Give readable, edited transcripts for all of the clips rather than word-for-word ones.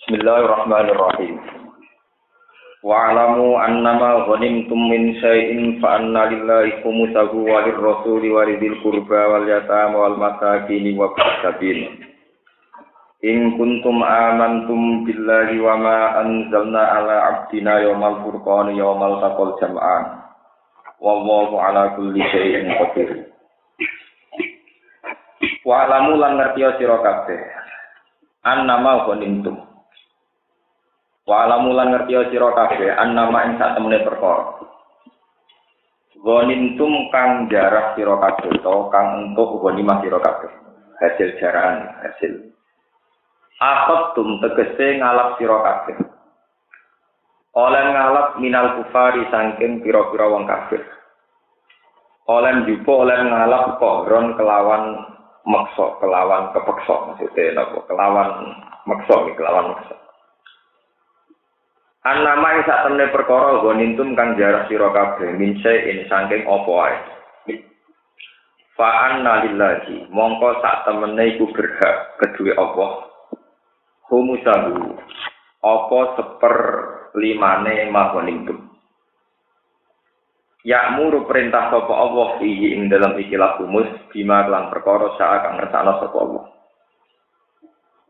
Bismillahirrahmanirrahim. Wa'lamu annama ghanimtum min syai'in fa anna lillahi khumsahu wa lirrasuli wa lidhil qurba wal yatama wal masakin wa bis-sabil. In kuntum amantum billahi wa ma anzalna ala 'abdina yawmal furqani yawmal taqal jam'an. Wallahu ala kulli syai'in qadir. Wa'lamu lan ngertiya sira kabeh. Annama ghanimtum wa alamulan ngertiya sira kabeh annama ing sak temene perkara ghanintum kang jarah sira kabeh utawa kang entuk ghanimah sira kabeh hasil jarahan hasil aqattum tegese ngalap sira kabeh oleh ngalap minal kufari saking pira-pira wong kafir oleh jupo oleh ngalap kohron kelawan maksa kelawan kepeksa maksudnya napa kelawan maksa Annama ing sak temene perkara ghanintum kang jarah sira kabeh minse ing saking apa wae. Fa anna lillahi mongko sak temene iku berhak kedue Allah. Humusahu apa seperlimane maghanintum. Ya'muru perintah sapa Allah ing dalam ikilah humus bima lan perkara sak kang ngersakno sapa Allah.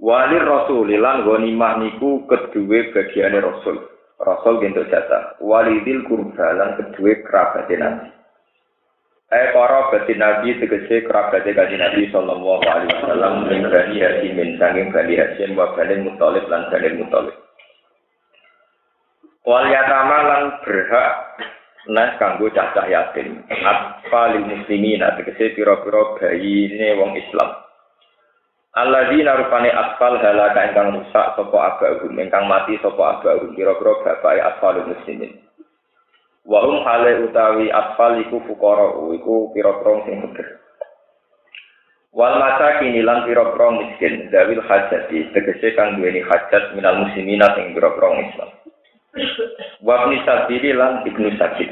Walir Rasul lan ghanimah niku kedue bagiane Rasul. Rasul gentuk jatah. Walidil qurba lan kedue kerabate Nabi. Para batin Nabi tegese kerabate Kanjeng Nabi sallallahu alaihi wasallam ing Bani Hashim saking Bani Hashim wa Bani Muthalib lan Bani Muthalib. Wal yatama lan berhak nas kanggo cacah yatim. Atfalil muslimin tegese pira-pira bayine wong Islam. Alladzina rupane asfal halaka ingkang rusak sapa abahum ingkang mati sapa abahum kira-kira bapake asfalul muslimin. Wa hum hale utawi asfal iku fuqara iku pira-pira sing bener. Wal masakin lan pira-pira miskin dawil hajati tegese kang duweni hajat minal muslimina sing pira-pira Islam. Wa ibnu sabili lan ibnu sabil.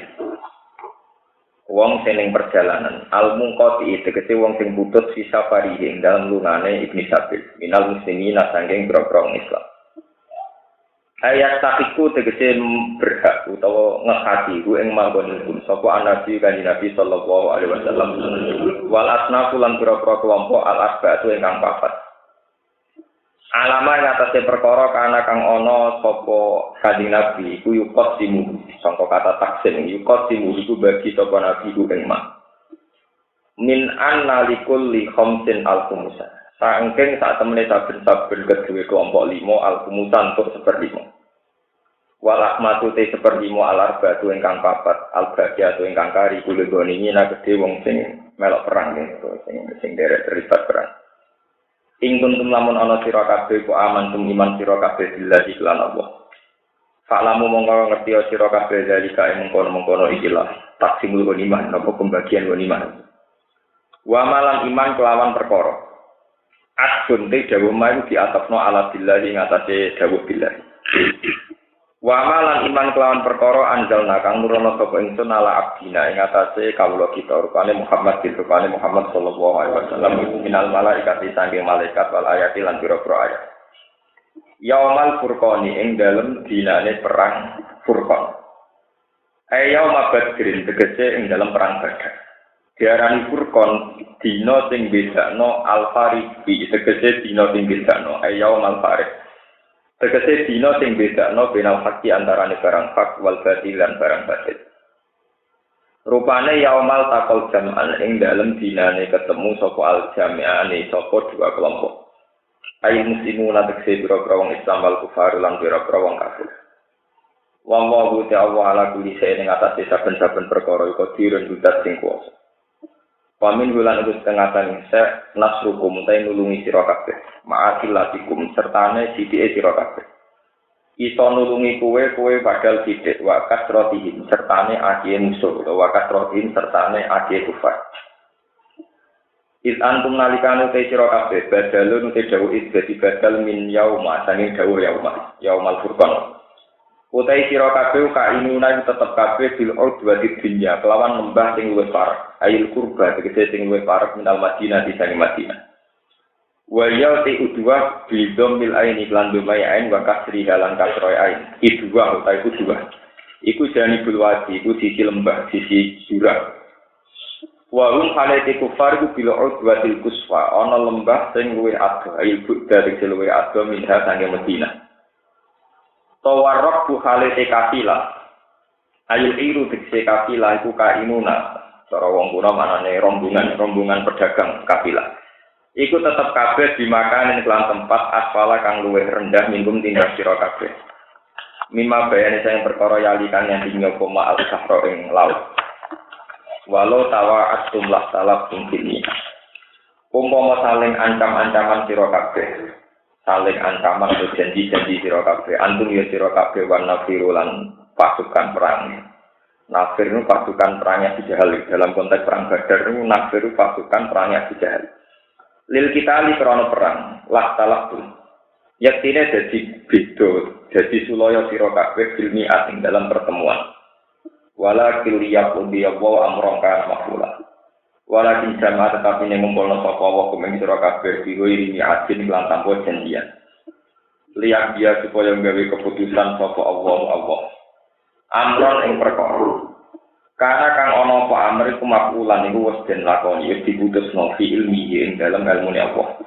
Wong sing perjalanan al-munqati tegese wong sing putus sisa parihe ing dalem lungane ibni sabil minal muslimin saking grogrong Islam. Ayat takiku tegese berhak utawa ngekati ku ing manggon sapa nabi kanjeng Nabi sallallahu alaihi wasallam wal asnafu lan pira-pira kelompok al-asbatu ingkang papat. Alama ing atase perkara kana kang ana sapa kanjeng Nabi iku yuqaddimu sangka kata taksim yuqaddimu iku bagi sapa Nabi iku ing mak min anna likulli khamsin al-khumusa saengking sak temene saben-saben kedue kelompok 5 al-khumusan untuk seperlima wal ahmatu te seperlima al-arbatu ingkang papat al-baqiatu ingkang kari kulo goni nek gedhe wong sing melok perang sing derek terlibat perang. Ing kuntum lamun ana sira kabeh ku amantum iman sira kabeh billahi lan Allah. Fa'lamu mongko ngerti sira kabeh dalika mengkono-mengkono ikilah taksimul ghanimah napa pembagian ghanimah. Wa malan iman kelawan perkara. Adun te dawuh mayu diatapno ala billahi ngatasé dawuh billahi. Wa malan iman kelawan perkara anjalna kang nurono sapa ingsun ala abdina ing atase kawula kita rupane Muhammad sallallahu alaihi wasallam minal malaikati saking malaikat wal ayati lan pira-pira ayat. Yaumal furqani ing dalem dinane perang Furqan. Yauma Badrin tegese ing dalem perang Badar. Diarani Furqan dina sing bedakno al-fariqi tegese dina sing bedakno yaumal fariq. Tegese dina sing bedakno benal haqqi antarane barang hak wal batil lan barang batil. Rupane yaumal taqal jam'an ing dalem dinane ketemu sapa al jami'ane sapa dua kelompok. Ai muslimun tegese pira-pira wong Islam wal kufar lan pira-pira wong kafir. Wallahu ta'ala ala kulli shay'in atase saben-saben perkara iku dirun dudat sing kuwasa. Pamin bulan itu setengah tani se nasrukum tay nulungi sira kabeh ma'asilatikum sertane sithike sira kabeh iso nulungi kowe padahal sithik wa kasrotihim sertane akhir musuh wa kasrotihim sertane akhir kufar Is antum nalikane te sira kabeh badalun te dawuh dadi badal min yauma saking dawuh yaumal furqan Utai sira kabeh kainuna tetep kabeh bil udwati dunya kelawan lembah sing luwih parek ayil kurba tegese sing luwih parek minal Madinah di sange Madinah Wa ya ti udwa bidom bil aini lan dumai ain wa kasri halan kasroi ain. Idwa utawa iku dua. Iku janibul wadi, iku sisi lembah, sisi jurang. Wa hum halati kufar iku bila udwatil kuswa, ana lembah sing luwih adoh, ayo dari luwih adoh minha sange Madinah. Tawarraq bu halati kafila. Ayo iru dikse kafila iku kainuna. Cara wong kuna manane rombongan pedagang kafilah. Iku tetep kabeh dimakan ing kelan tempat asfala kang luwih rendah minggum tindak sira kabeh. Mimma bayane sing perkara yalikan yang dinyopo ma'al sahra ing laut. Walau tawa'atum lah salaf mungkin. Umpama saling ancam-ancaman sira kabeh. Saling ancaman atau janji-janji sira kabeh. Antum ya sira kabeh wan nafiru lan pasukan perang. Nafir itu pasukan perangnya Abu Jahal. Dalam konteks perang Badar itu Nafir itu pasukan perangnya Abu Jahal. Lil kita li krono perang, lah talak pun. Yaktine jadi beda, jadi sulaya sira kabeh filmi asing dalam pertemuan. Wala kiliyab udiyawa amrongkan makula. Wala kinjama tetapi yang ngumpulna sapa wa kumeng sira kabeh diwiri asin lan tanpa janjian. Lihat dia supaya nggawe keputusan sapa Allah. Amron ing perkara. Karena kang ana apa amr iku makulan iku wis den lakoni wis diputusno fi ilmi ing dalam ilmune Allah.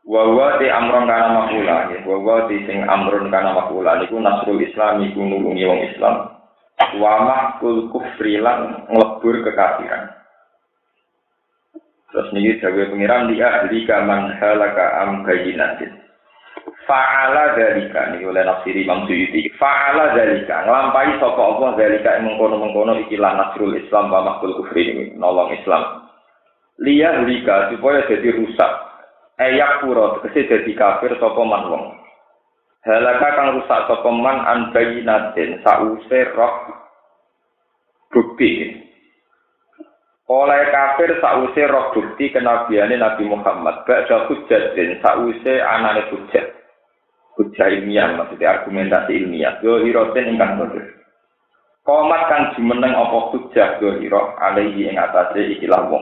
Wa te amron kana makulan, wa te sing amron kana makulan iku nasrul Islam iku nulungi wong Islam. Wa mahkul kufri lan nglebur kekafiran. Terus niki dawuh pengiran dia ahli kaman halaka am bayinatin. Fa'ala dzalika niku oleh nafsiri Imam Suyuti. Fa'ala dzalika nglampahi sapa Allah dzalika mengkono-mengkono ikilah nasrul Islam wa mahkul kufri nolong Islam. Liya dzalika supaya dadi rusak. Ayak pura tegese dadi kafir sapa man wong. Halaka kang rusak sapa man an bayinatin sause roh bukti. Oleh kafir sause roh bukti kenabiane Nabi Muhammad. Ba'da hujjatin sause anane hujjat. Hujjah ilmiah, maksudnya argumentasi ilmiah. Zohirotin ingkang bodoh. Komat kang jumeneng apa hujjah zohiroh alaihi ing atase ikilah wong.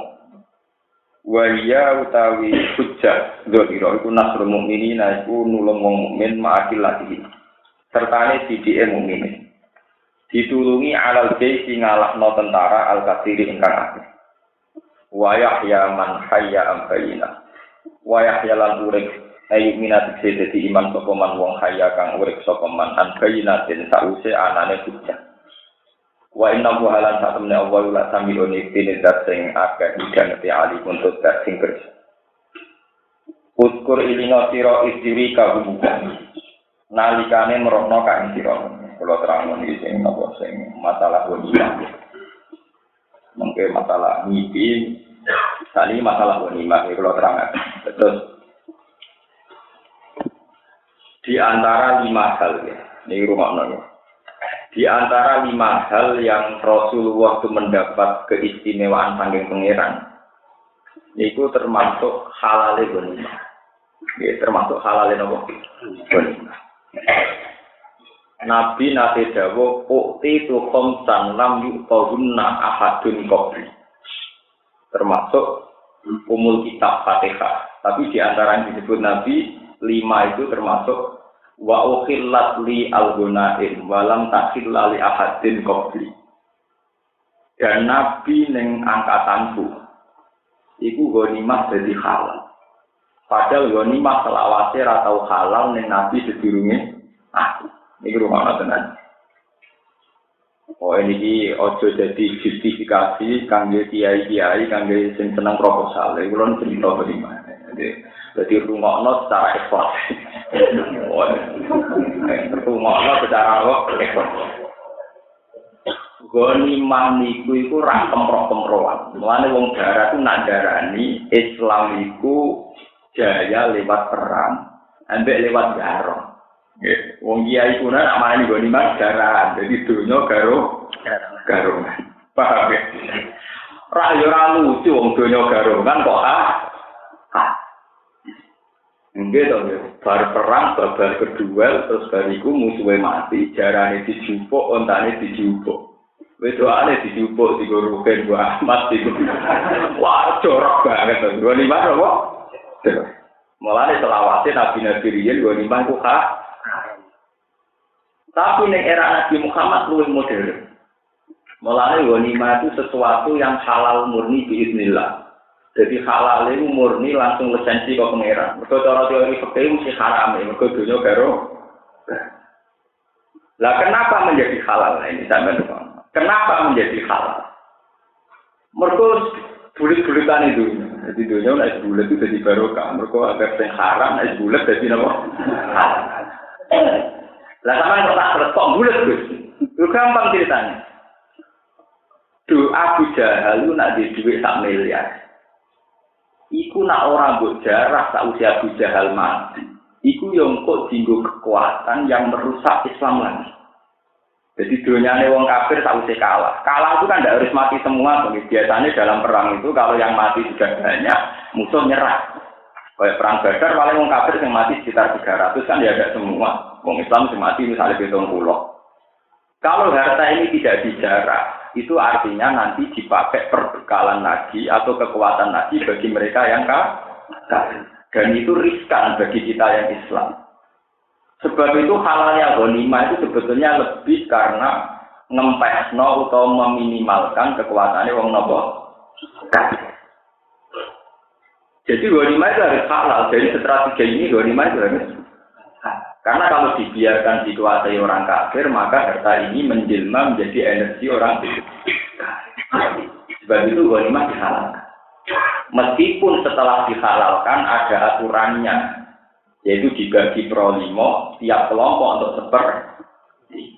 Waliya utawi hujjah zohiroh iku nasrul mukminin iku nulung wong mukmin ma'akil lagi. Sertane sidike mukmin. Ditulungi alal jaisi ngalahno tentara al-katsiri ingkang akeh. Wa yahya man hayya am bayina. Wa yahya lan urip ayu minat dadi iman sapa man wong kaya kang urip sapa man an bayinatin sause anane hujjah. Wa inna halan satamne Allah la sami'uni tindak sing akeh digangeti ali untuk dak sing kerja. Uskur ilina sira istiri kabubukan. Nalikane merokno kae sira. Kula terangno iki sing napa sing masalah wanita. Mengke masalah mimpi, tadi masalah wanita kula terangake. Terus di antara 5 hal ya, ini rumah nanya. Di antara 5 hal yang Rasulullah itu mendapat keistimewaan saking pangeran, itu termasuk halal ghanimah. Ya, termasuk halal nopo ghanimah. Nabi nate dawuh ukti tu khamsan lam yuqawunna ahadun qabli. Termasuk umul kitab Fatihah. Tapi di antara yang disebut Nabi 5 itu termasuk wa ukhillat li al-gunain walam takhilla li ahadin qabli. Dan Nabi ning angkatanku iku ghanimah dadi halal. Padahal ghanimah selawase ra tau halal ning Nabi sedurunge aku. Niki rumah tenan. Oh ini ojo jadi justifikasi kangge kiai-kiai kangge sing seneng proposal. Iku lho cerita bagaimana. Jadi rungokno secara ekspor. Rungokno secara ekspor. Ghanimah niku iku ra kemproh-kemprohan. Mulane wong darat ku nak darani Islam iku jaya lewat perang, ambek lewat garong. Nggih, wong kiai kuna nak marani ghanimah darat. Jadi donya garongan. Paham ya? Ra yo ra lucu wong donya garongan kok Nggih to, bar perang babal kedua terus bariku musuhe mati, jarane dijupuk, ontane dijupuk. Wedoane dijupuk digoroken gua Ahmad iku. Wah, jorok banget to. Gua 5 apa? Mulane selawase nabi-nabi riyen ghanimah ku haram. Tapi ning era Nabi Muhammad luwih modern. Mulane ghanimah itu sesuatu yang halal murni biiznillah. Jadi halal itu murni langsung lisensi ke pangeran. Mergo cara teori fikih mesti haram, mergo dunya karo. Lah kenapa menjadi halal ini sampean? Kenapa menjadi halal? Mergo bulet-buletan itu. Jadi dunia nek bulet itu jadi barokah. Mergo agar sing haram nek bulet dadi napa? Halal. Lah sampean kok tak kok bulet, Gus. Itu gampang ceritanya. Abu Jahal nak di duit 1 miliar. Iku nak orang mbok jarah sak usia Abu Jahal mati. Iku yang kok dinggo kekuatan yang merusak Islam lagi. Jadi dunyane wong kafir sak usia kalah. Kalah itu kan tidak harus mati semua. Biasanya dalam perang itu kalau yang mati sudah banyak, musuh nyerah. Kayak perang Badar paling wong kafir yang mati sekitar 300 kan ya ada semua. Wong Islam yang mati misalnya 70. Kalau harta ini tidak dijarah, itu artinya nanti dipakai perbekalan lagi atau kekuatan lagi bagi mereka yang kafir. Dan itu riskan bagi kita yang Islam. Sebab itu halalnya ghanimah itu sebetulnya lebih karena ngempesno atau meminimalkan kekuatannya wong nopo kafir. Jadi ghanimah itu harus halal. Jadi strategi ini ghanimah itu harus. Karena kalau dibiarkan dikuasai orang kafir, maka harta ini menjelma menjadi energi orang kafir. Sebab itu ghanimah dihalalkan. Meskipun setelah dihalalkan ada aturannya, yaitu dibagi per 5 tiap kelompok untuk seperti.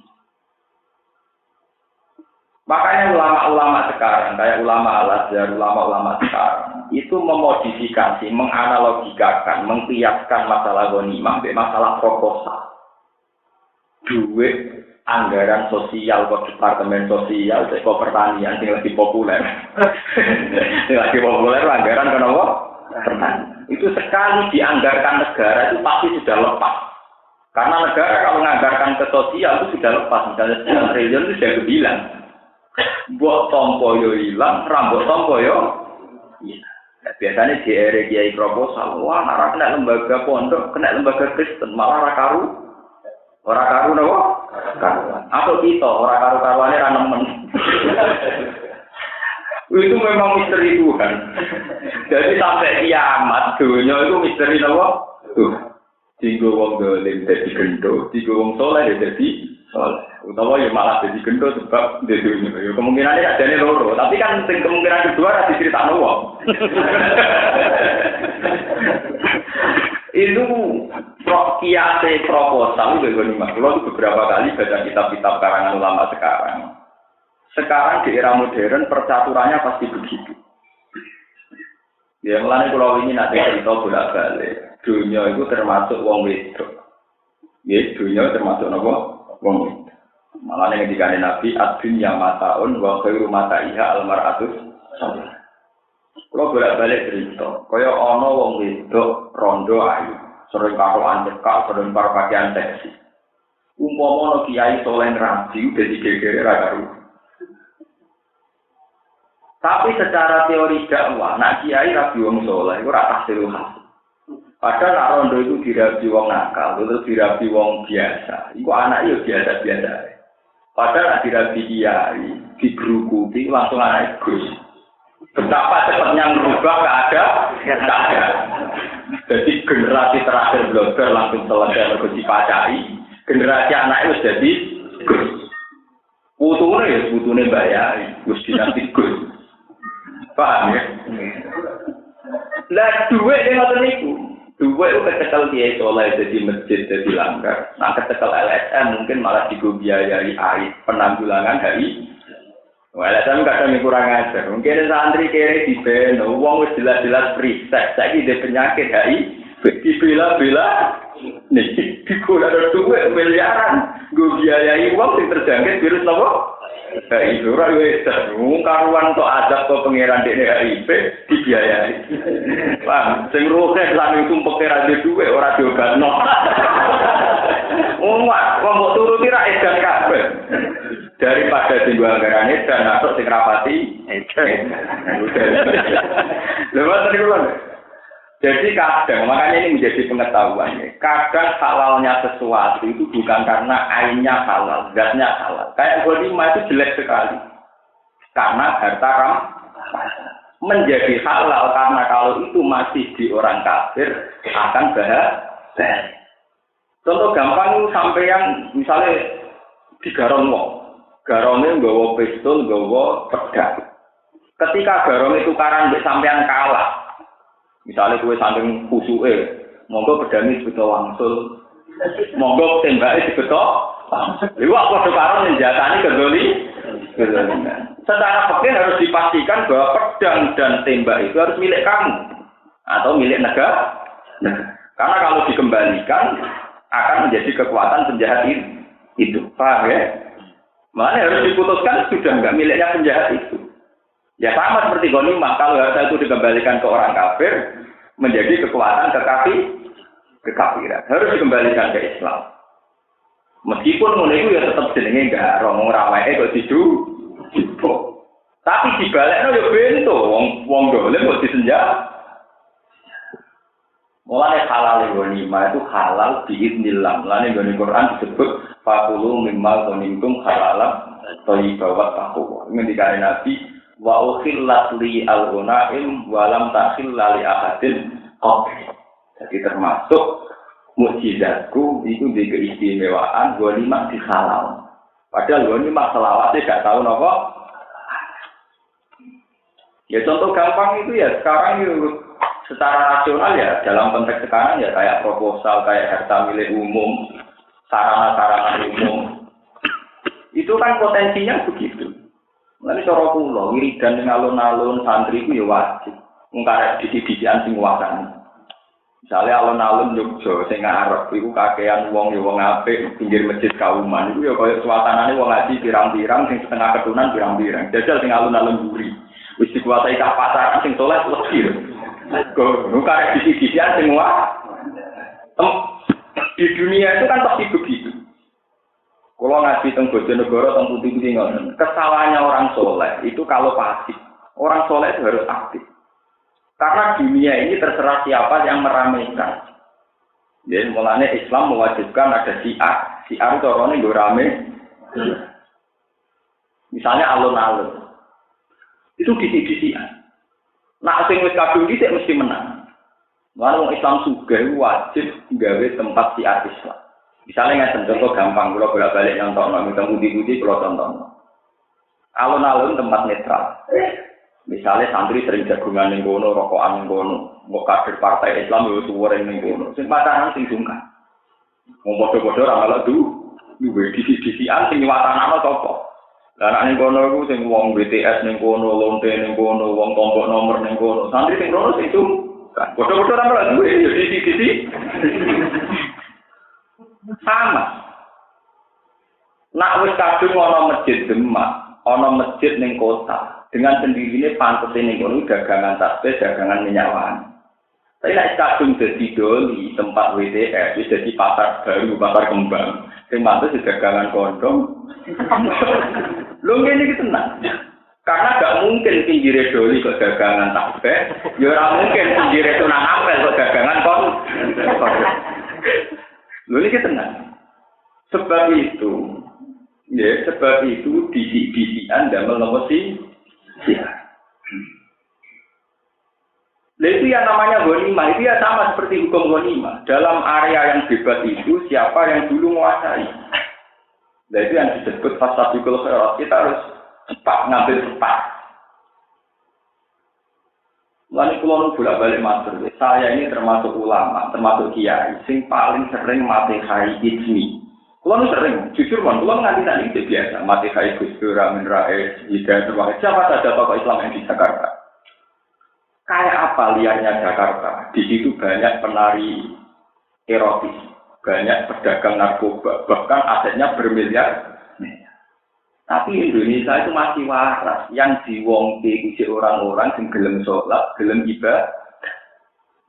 Makanya ulama-ulama sekarang, kayak ulama Al-Azhar, ulama-ulama sekarang, itu memodifikasi, menganalogikakan, mengkiaskan masalah ghanimah dengan masalah proposal. Duit anggaran sosial ke departemen sosial, ke pertanian yang lebih populer. Yang lebih populer anggaran kenapa? Pertanian. Itu sekali dianggarkan negara itu pasti sudah lepas. Karena negara kalau menganggarkan ke sosial itu sudah lepas. Misalnya 9 triliun itu sudah kebilang. Buat tompo yo hilang, rambut tompo yo. Iya. Nah, biasanya di area kiai proposal, wah nara kena lembaga pondok, kena lembaga Kristen, malah ora karu nopo? Karuan. Apa kita ora karu-karuane ra nemen. Itu memang misteri Tuhan. Jadi sampai kiamat dunia itu misteri nopo? Tinggo wong dolim dadi gendho, tinggo wong saleh dadi saleh. Utawa ya malah jadi gendut sebab di dunia. Ya, kemungkinannya adanya loro, tapi kan kemungkinan kedua ada cerita wong. Itu kiate proposal ghanimah. Kalau itu beberapa kali baca kitab-kitab karangan ulama sekarang. Sekarang di era modern percaturannya pasti begitu. Ya mulane kalau ini nanti cerita bolak-balik. Dunia itu termasuk wong wedok. Ya dunia termasuk apa? Wong wedok. Malah yang dikatakan Nabi ad-dunya mataun wa khairu mataiha al-mar'atus salihah. Kalau bolak-balik cerita, kaya ana wong wedok rondo ayu, sering karoan cekak, sering pakaian seksi. Umpama ana kiai saleh rabi dadi gegere ra karo. Tapi secara teori dakwah, nak kiai rabi wong saleh iku ora tahsil hasil. Padahal nak rondo itu dirabi wong nakal, terus dirabi wong biasa. Iku anak yo biasa-biasa. Padahal nak dirabi kiai, dibrukuti langsung anak Gus. Betapa cepatnya merubah keadaan. Jadi generasi terakhir blogger langsung selesai mergo dipacai. Generasi anak itu jadi Gus. Putune bayari, Gus dinasti Gus. Paham ya? Lah duit yang ngoten niku. Duit itu kecekel kiai soleh jadi masjid jadi langgar. Nah kecekel LSM mungkin malah dibiayai air penanggulangan hari. LSM kadang kurang ajar. Mungkin santri kere di beno, uang wis jelas-jelas preset. Saiki dhe penyakit HI, dibela-bela. Nih, dikulah ada duit miliaran. Gue biayai uang yang terjangkit virus apa? HI ora wis karuan tok adab kok pangeran dekne HIV dibiayai. Paham? Sing ruhe lan tumpek ra duwe ora diobatno. Wong kok turuti ra edan kabeh. Daripada tinggal anggaran edan atau sing rapati edan. Lha wonten iku lho. Jadi kadang, makanya ini menjadi pengetahuannya. Kadang halalnya sesuatu itu bukan karena ainnya halal, zatnya halal. Kayak ghanimah itu jelek sekali. Karena harta menjadi halal karena kalau itu masih di orang kafir akan bahaya. Contoh gampang sampeyan misalnya digarong wong. Garongnya nggawa pistol, nggawa pedang. Ketika garong itu karan mbek sampean kalah. Misalnya kowe saking kusuke, monggo pedhange dibeto wangsul. Monggo tembake dibeto. Liwat padha karo senjatane kedoli. Secara fikih harus dipastikan bahwa pedang dan tembak itu harus milik kamu atau milik negara. Karena kalau dikembalikan akan menjadi kekuatan penjahat itu. Paham ya? Makanya harus diputuskan sudah enggak miliknya penjahat itu. Ya sama seperti ghanimah, kalau harta itu dikembalikan ke orang kafir menjadi kekuatan kekafiran. Harus dikembalikan ke Islam. Meskipun ngono iku ya tetap jenenge garong ora wae kok didu. Tapi dibalekno yo bento wong dolen kok disenjat. Mulane halal ghanimah itu halal biiznillah. Mulane di Quran disebut faqulu mimma ghanimtum halalan thayyiban wa taqwa. Ngendikane Nabi wa ukhillat li al-ghanaim wa lam takhilla li ahadin qabli. Jadi termasuk mukjizatku itu di keistimewaan ghanimah dihalal. Padahal ghanimah selawase gak tahu napa. Ya contoh gampang itu ya sekarang itu secara rasional ya dalam konteks sekarang ya kayak proposal, kayak harta milik umum, sarana-sarana umum. Itu kan potensinya begitu. Nanti cara kula wiridan ning alun-alun santri ku ya wajib. Wong karep didi-didian sing wasani. Misale alun-alun Jogja sing arep iku kakean wong ya wong apik pinggir masjid kauman iku ya kaya suasanane wong ngaji pirang-pirang sing setengah ketunan pirang-pirang. Jajal sing alun-alun mburi. Wis dikuasai cah pasar sing soleh lebih. Kok karep didi-didian sing di dunia itu kan pasti begitu. Kalau ngaji teng Bojonegoro teng putih-putih ngoten, kesalahannya orang soleh itu kalau pasif. Orang soleh itu harus aktif. Karena dunia ini terserah siapa yang meramaikan. Jadi mulanya Islam mewajibkan ada syiar. Syiar itu orangnya gue rame. Misalnya alun-alun. Itu disi-disian. Nah, sing wis kadung dhisik mesti menang. Lalu Islam sugih wajib gawe tempat syiar Islam. Misalnya nggak contoh gampang, kalau bolak-balik nyontokno, kita budi-budi kalau contohno. Alun-alun tempat netral. Misalnya santri sering jagungan ning kono, rokokan ning kono, mbok kader partai Islam yo suwere ning kono. Sing pacaran sing sungkan. Wong padha-padha ora malah duwe disi-disian sing watanane sapa. Lah nek ning kono iku sing wong BTS ning kono, lonte ning kono, wong tombok nomor ning kono. Santri sing kono sing sungkan. Padha-padha ora malah duwe yo disi-disi. Sama. Nak wis kadung ana masjid Demak, ana masjid ning kota, dengan sendirinya pantes ning kono dagangan tasbih, dagangan minyak wangi. Tapi nek kadung dadi doli tempat WTS, wis dadi pasar baru, pasar kembang. Sing pantes dagangan kondom. Lho ngene iki tenan. Karena gak mungkin pinggire doli kok dagangan tasbih, ya ora mungkin pinggire tunang apel kok dagangan kondom. Lho iki tenan. Sebab itu disi-disian damel nopo sih? Ya. Nah, itu yang namanya ghanimah, itu ya sama seperti hukum ghanimah. Dalam area yang bebas itu siapa yang dulu menguasai. Nah, itu yang disebut fasabiqul khairat. Kita harus cepat ngambil cepat. Lalu kalau bolak-balik matur, saya ini termasuk ulama, termasuk kiai, sing paling sering mati hari ijmi. Kalau sering, jujur man, kalau nganti tadi itu biasa, mati hari Gus Dur, Amin Rais, Hidayat Nurwahid, siapa saja tokoh Islam yang di Jakarta. Kayak apa liarnya Jakarta? Di situ banyak penari erotis, banyak pedagang narkoba, bahkan asetnya bermiliar. Tapi Indonesia itu masih waras. Yang diwongke iki orang-orang sing gelem sholat, gelem ibadah.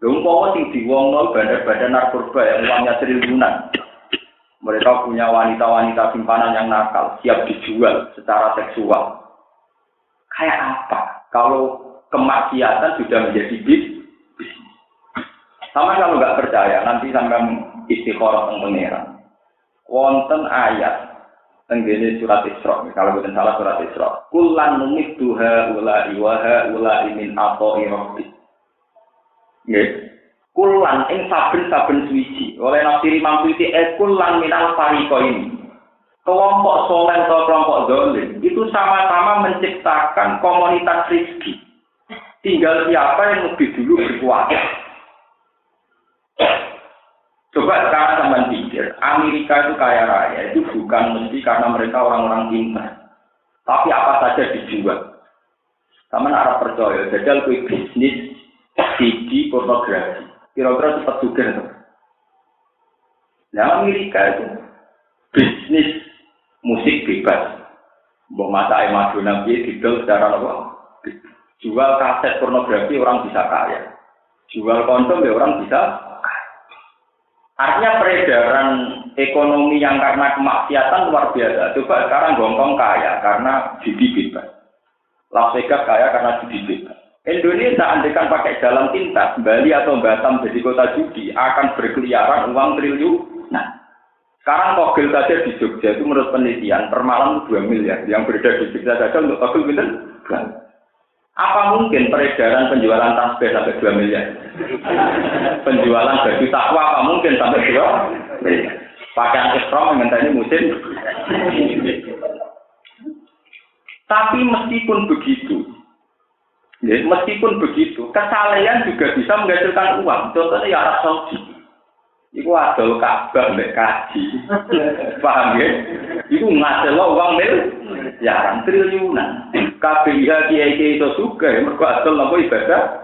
Umpama sing diwongno bandar-bandar narkoba yang uangnya triliunan. Mereka punya wanita-wanita simpanan yang nakal, siap dijual secara seksual. Kayak apa? Kalau kemaksiatan sudah menjadi bisnis. Sama kalau nggak percaya, nanti sampai istikharah teng pangeran. Wonten ayat tenggene surat Isra, kalau bukan salah surat Isra. Kullan numiddu haula'i wa haula'i min ata'i rabbi. Nggih. Kullan ing saben-saben suci. Oleh nafsiri mampu iki kullan minal fariqain. Kelompok soleh atau kelompok zalim itu sama-sama menciptakan komunitas rezeki. Tinggal siapa yang lebih dulu berkuasa. Coba sekarang teman pikir, Amerika itu kaya raya itu bukan mesti karena mereka orang-orang pintar, tapi apa saja dijual. Sama Arab percaya, jajal kue bisnis CD pornografi, kira-kira cepat juga. Nah Amerika itu bisnis musik bebas, mau masak Madonna dia didol secara apa? Jual kaset pornografi orang bisa kaya, jual kondom ya orang bisa. Artinya peredaran ekonomi yang karena kemaksiatan luar biasa. Coba sekarang Hongkong kaya karena judi bebas. Las Vegas kaya karena judi bebas. Indonesia andaikan pakai jalan pintas, Bali atau Batam jadi kota judi akan berkeliaran uang triliun. Nah, sekarang togel saja di Jogja itu menurut penelitian per malam 2 miliar. Yang beredar di Jogja saja untuk togel bener. Apa mungkin peredaran penjualan tasbih sampai 2 miliar? Penjualan baju takwa apa mungkin sampai 2 miliar? Pakaian ihram mengenai musim. Tapi meskipun begitu, kesalehan juga bisa menghasilkan uang. Contohnya ya Arab Saudi. Iku adol Ka'bah mbek kaji. Paham ya? Iku ngasilno uang miliaran triliunan. KPIH kiai-kiai itu juga mergo adol napa ibadah.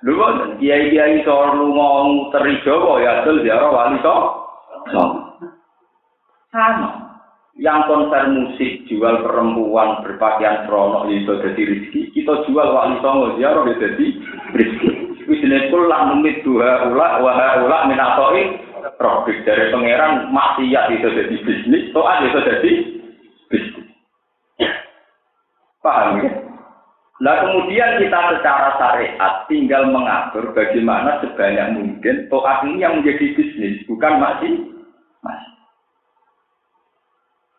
Lho kiai-kiai iso lunga teri Jawa ya adol ziarah wali sama. Yang konser musik jual perempuan berpakaian seronok itu jadi rezeki. Kita jual wali songo ziarah jadi rezeki. Wis nek kula numit dua ula wa min atoi profit dari pangeran maksiat itu jadi bisnis, toat itu jadi bisnis. Paham ya? Nah kemudian kita secara syariat tinggal mengatur bagaimana sebanyak mungkin toat ini yang menjadi bisnis, bukan masih.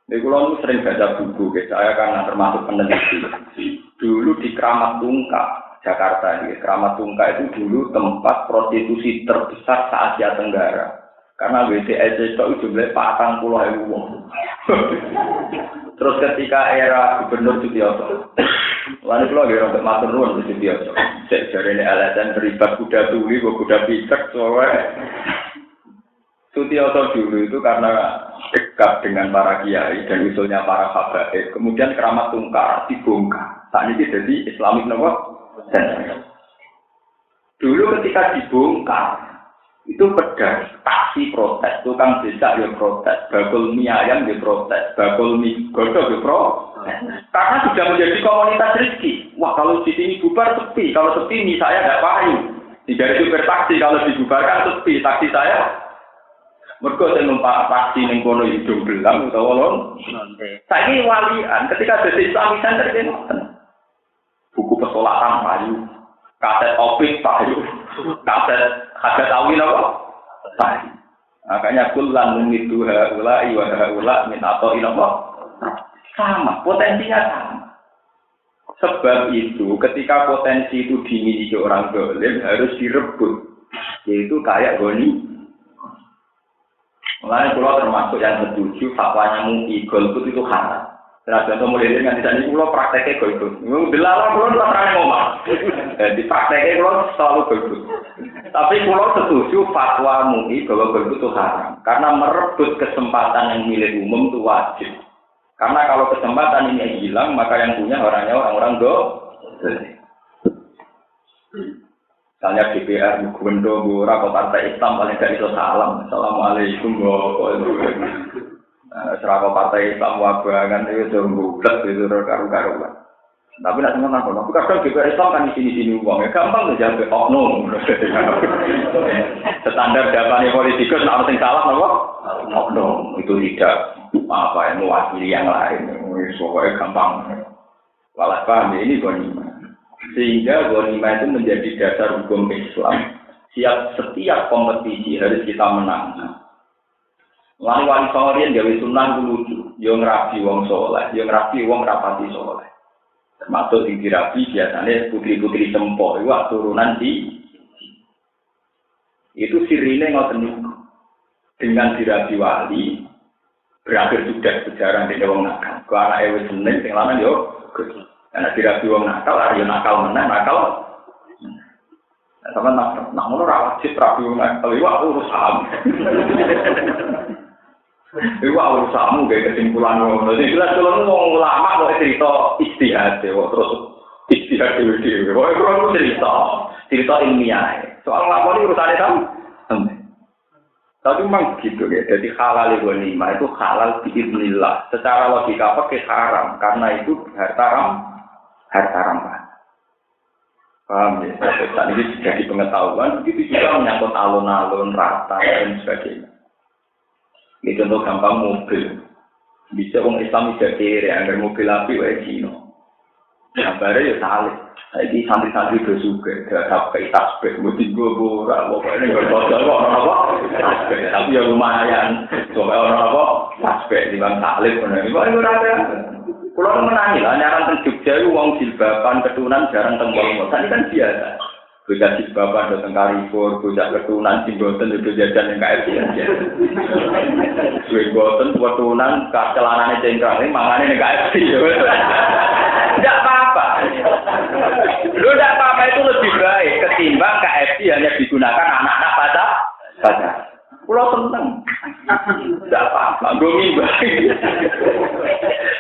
Jadi kalau sering baca buku, saya karena termasuk peneliti. Dulu di Keramat Tungkak, Jakarta ini, Keramat Tungkak itu dulu tempat prostitusi terbesar se-Asia Tenggara. Karena WTS itu jumlahnya 40.000 wong. Terus ketika era Gubernur Sutioso, lalu kalau dia untuk matur nuwun Sutioso, dari ini LSM terlibat kuda tuli, kuda picek, soalnya Sutioso dulu itu karena dekat dengan para kiai dan usulnya para habaib. Kemudian Keramat Tungkar dibongkar. Saat ini jadi Islamic Center. Dulu ketika dibongkar, itu pedas, taksi protes, tukang becak ya protes, bakul mie ayam ya protes, bakul mie godok ya protes. Karena sudah menjadi komunitas rezeki. Wah kalau di sini bubar sepi, kalau sepi mie saya tidak payu. Dari supir taksi kalau dibubarkan sepi, taksi saya. Mergo sing numpak taksi ning kono hidung belang utawa lon. Saiki walian ketika dadi Islamic Center kene. Buku pesolatan payu, kaset opik payu, kaset hajat awil apa? Payu. Makanya kullan numidu haula'i wa haula' min ata'in apa? Sama, potensinya sama. Sebab itu ketika potensi itu dimiliki orang dolim harus direbut. Yaitu kayak goni. Mulai pulau termasuk yang setuju fatwanya MUI golput itu haram. Nah contoh mulai dengan di sana pulau prakteknya golput. Dilarang pulau tidak pernah ngomong. Di prakteknya pulau selalu golput. Tapi pulau setuju fatwa MUI bahwa golput itu haram. Karena merebut kesempatan yang milik umum itu wajib. Karena kalau kesempatan ini hilang maka yang punya orangnya orang-orang dolim. Misalnya DPR, Gubernur, Bura, atau Partai Islam paling tidak itu salam. Assalamualaikum warahmatullahi wabarakatuh. Serapa Partai Islam wabangan itu jenggulat itu karu-karuan. Tapi nak senang apa? Tapi kadang DPR Islam kan di sini uangnya gampang tuh jadi oknum. Standar jawabannya politikus, nak yang salah apa? Oknum itu tidak apa yang mewakili yang lain. Pokoknya gampang. Walau paham ini bukan. Sehingga ghanimah itu menjadi dasar hukum Islam. Setiap kompetisi harus kita menang. Lalu wali songorin gawe sunnah lucu, yo ngrabi wong soleh, yo ngrabi wong rapati soleh. Termasuk sing dirabi biasanya putri-putri sempo, itu turunan itu sirine ngoten niku. Dengan dirabi wali berakhir sudah sejarah di wong nakal. Ku anake wis seneng sing lanang yo karena dirabi wong nakal, yo nakal menang, nakal. Sama nak ngono ra wajib rabi wong nakal, iku urusan. Iku urusanmu gawe kesimpulan ngono. Jadi jelas kalau wong ulama kok cerita istihad terus istihad dhewe-dhewe. Kok ora cerita ilmiah. Soal ngaponi urusane sampe. Tapi memang gitu ya. Jadi halal ghanimah itu halal biiznillah. Secara logika pakai haram karena itu harta ramah. Paham ya? Saat ini jadi pengetahuan begitu juga menyangkut alun-alun, rata dan sebagainya. Ini contoh gampang mobil. Bisa orang Islam tidak kiri, agar mobil api wae Cina. Gambarnya ya salib. Jadi santri-santri itu juga ada pakai tasbih, mesti gue borak, pokoknya nggak bocor kok orang apa tasbih. Tapi ya lumayan, soalnya orang apa tasbih di bang salib, ini kok itu ada. Kalau menangi lah, nyaran teng Jogja itu uang jilbaban keturunan jarang tembol. Tadi kan biasa. Bocah jilbaban datang Carrefour, bocah keturunan Jimboten itu jajan yang KFC aja. Jimboten keturunan celanane cengkrang ini mangane yang KFC. Tidak apa-apa. Lu tidak apa-apa itu lebih baik ketimbang KFC hanya digunakan anak-anak pada. Pulau seneng. Tidak apa-apa, ghanimah.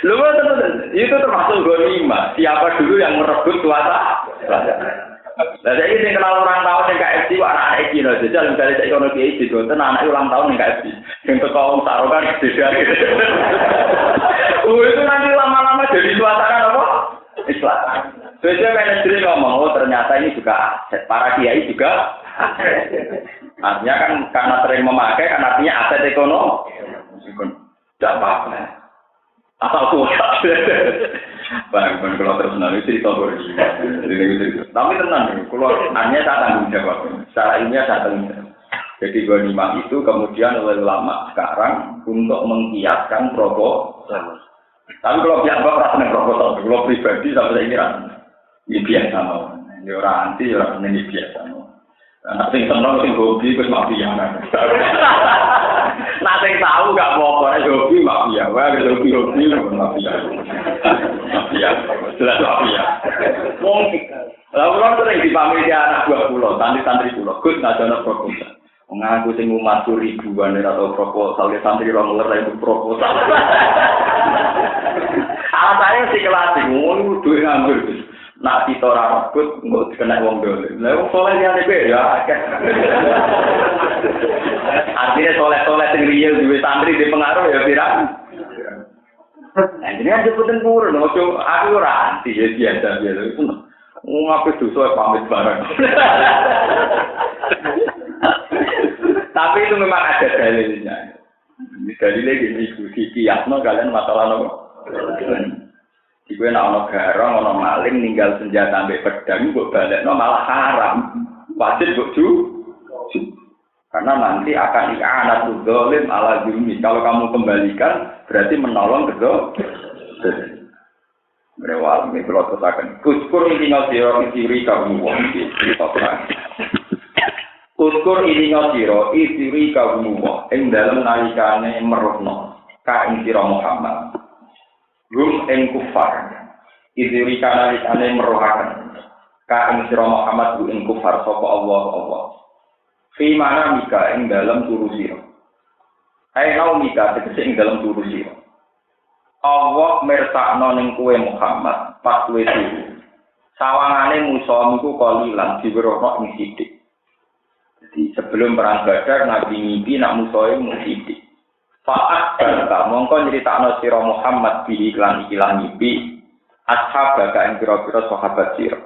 Lu itu termasuk ghanimah. Siapa dulu yang merebut kuasa? Nah, saya ini kenal orang tahun yang KFC, anak-anak Cina saja, misalnya saya kono kiai itu, anak ulang tahun yang KFC, yang tekau taruhkan beda. Itu nanti lama-lama jadi suasana apa? Islam. Biasanya manajer ngomong, oh ternyata ini juga aset, para kiai juga aset. Artinya kan karena sering memakai, kan artinya aset ekonomi. Tidak apa-apa. Asal kuat. Bang, kalau terus nanti cerita berisi. Tapi tenang, kalau hanya saya tanggung jawab. Secara ilmiah saya tanggung jawab. Jadi ghanimah itu kemudian oleh ulama sekarang untuk mengkiaskan proposal. Tapi kalau pihak bapak rasa proposal, kalau pribadi sampai ini ini biasa mau. Ini orang anti, orang ini biasa mau. Nah, sing seneng sing hobi wis mafia. Nah, sing tahu gak apa-apa nek hobi mafia, wae hobi mafia. Mafia, jelas mafia. Wong lha kula sering dipamiti anak buah kula, santri-santri kula, Gus ngajono proposal. Wong aku sing umat ribuan ora tau proposal, santri ora ngeler itu proposal. Alasannya si kelas ngono duwe nganggur. Nak kita ora rebut engko dikena wong dolim. Lah wong soleh liyane kuwi ya akeh. Artinya soleh-soleh sing real duwe santri di pengaruh ya pirang. Nah, ini kan sebutan purun, aku ora anti ya biasa. Ngapain dosa pamit bareng. Tapi itu memang ada dalilnya. Dalilnya gini, di kiasno kalian masalah nopo. Iku nek ana garong, ana maling ninggal senjata ambek pedang mbok balekno malah haram. Wajib mbok karena nanti akan i'anatul zalim ala zulmi. Kalau kamu kembalikan berarti menolong kedzolim. Merewal ini kalau tersakan. Kuskur ini ngasiro isiri kamu wong di topan. Kuskur ini ngasiro isiri kamu wong. Yang dalam nalikane meruhno ka ing sira Muhammad. Rum ing kufar. Isiri nalikane meruhaken ka ing sira Muhammad ing kufar sapa Allah. Fi mana mika ing dalam turu sira. Hai nau mika tegese ing dalam turu sira. Allah mersakno ning kowe Muhammad pas kowe turu. Sawangane musa niku kalilan diwerono ing sithik. Jadi sebelum perang Badar Nabi mimpi nak musuhe mung sithik. Fa'at banta mongko nyritakno sira Muhammad bi iklan mimpi ashab ing pira-pira sahabat sira.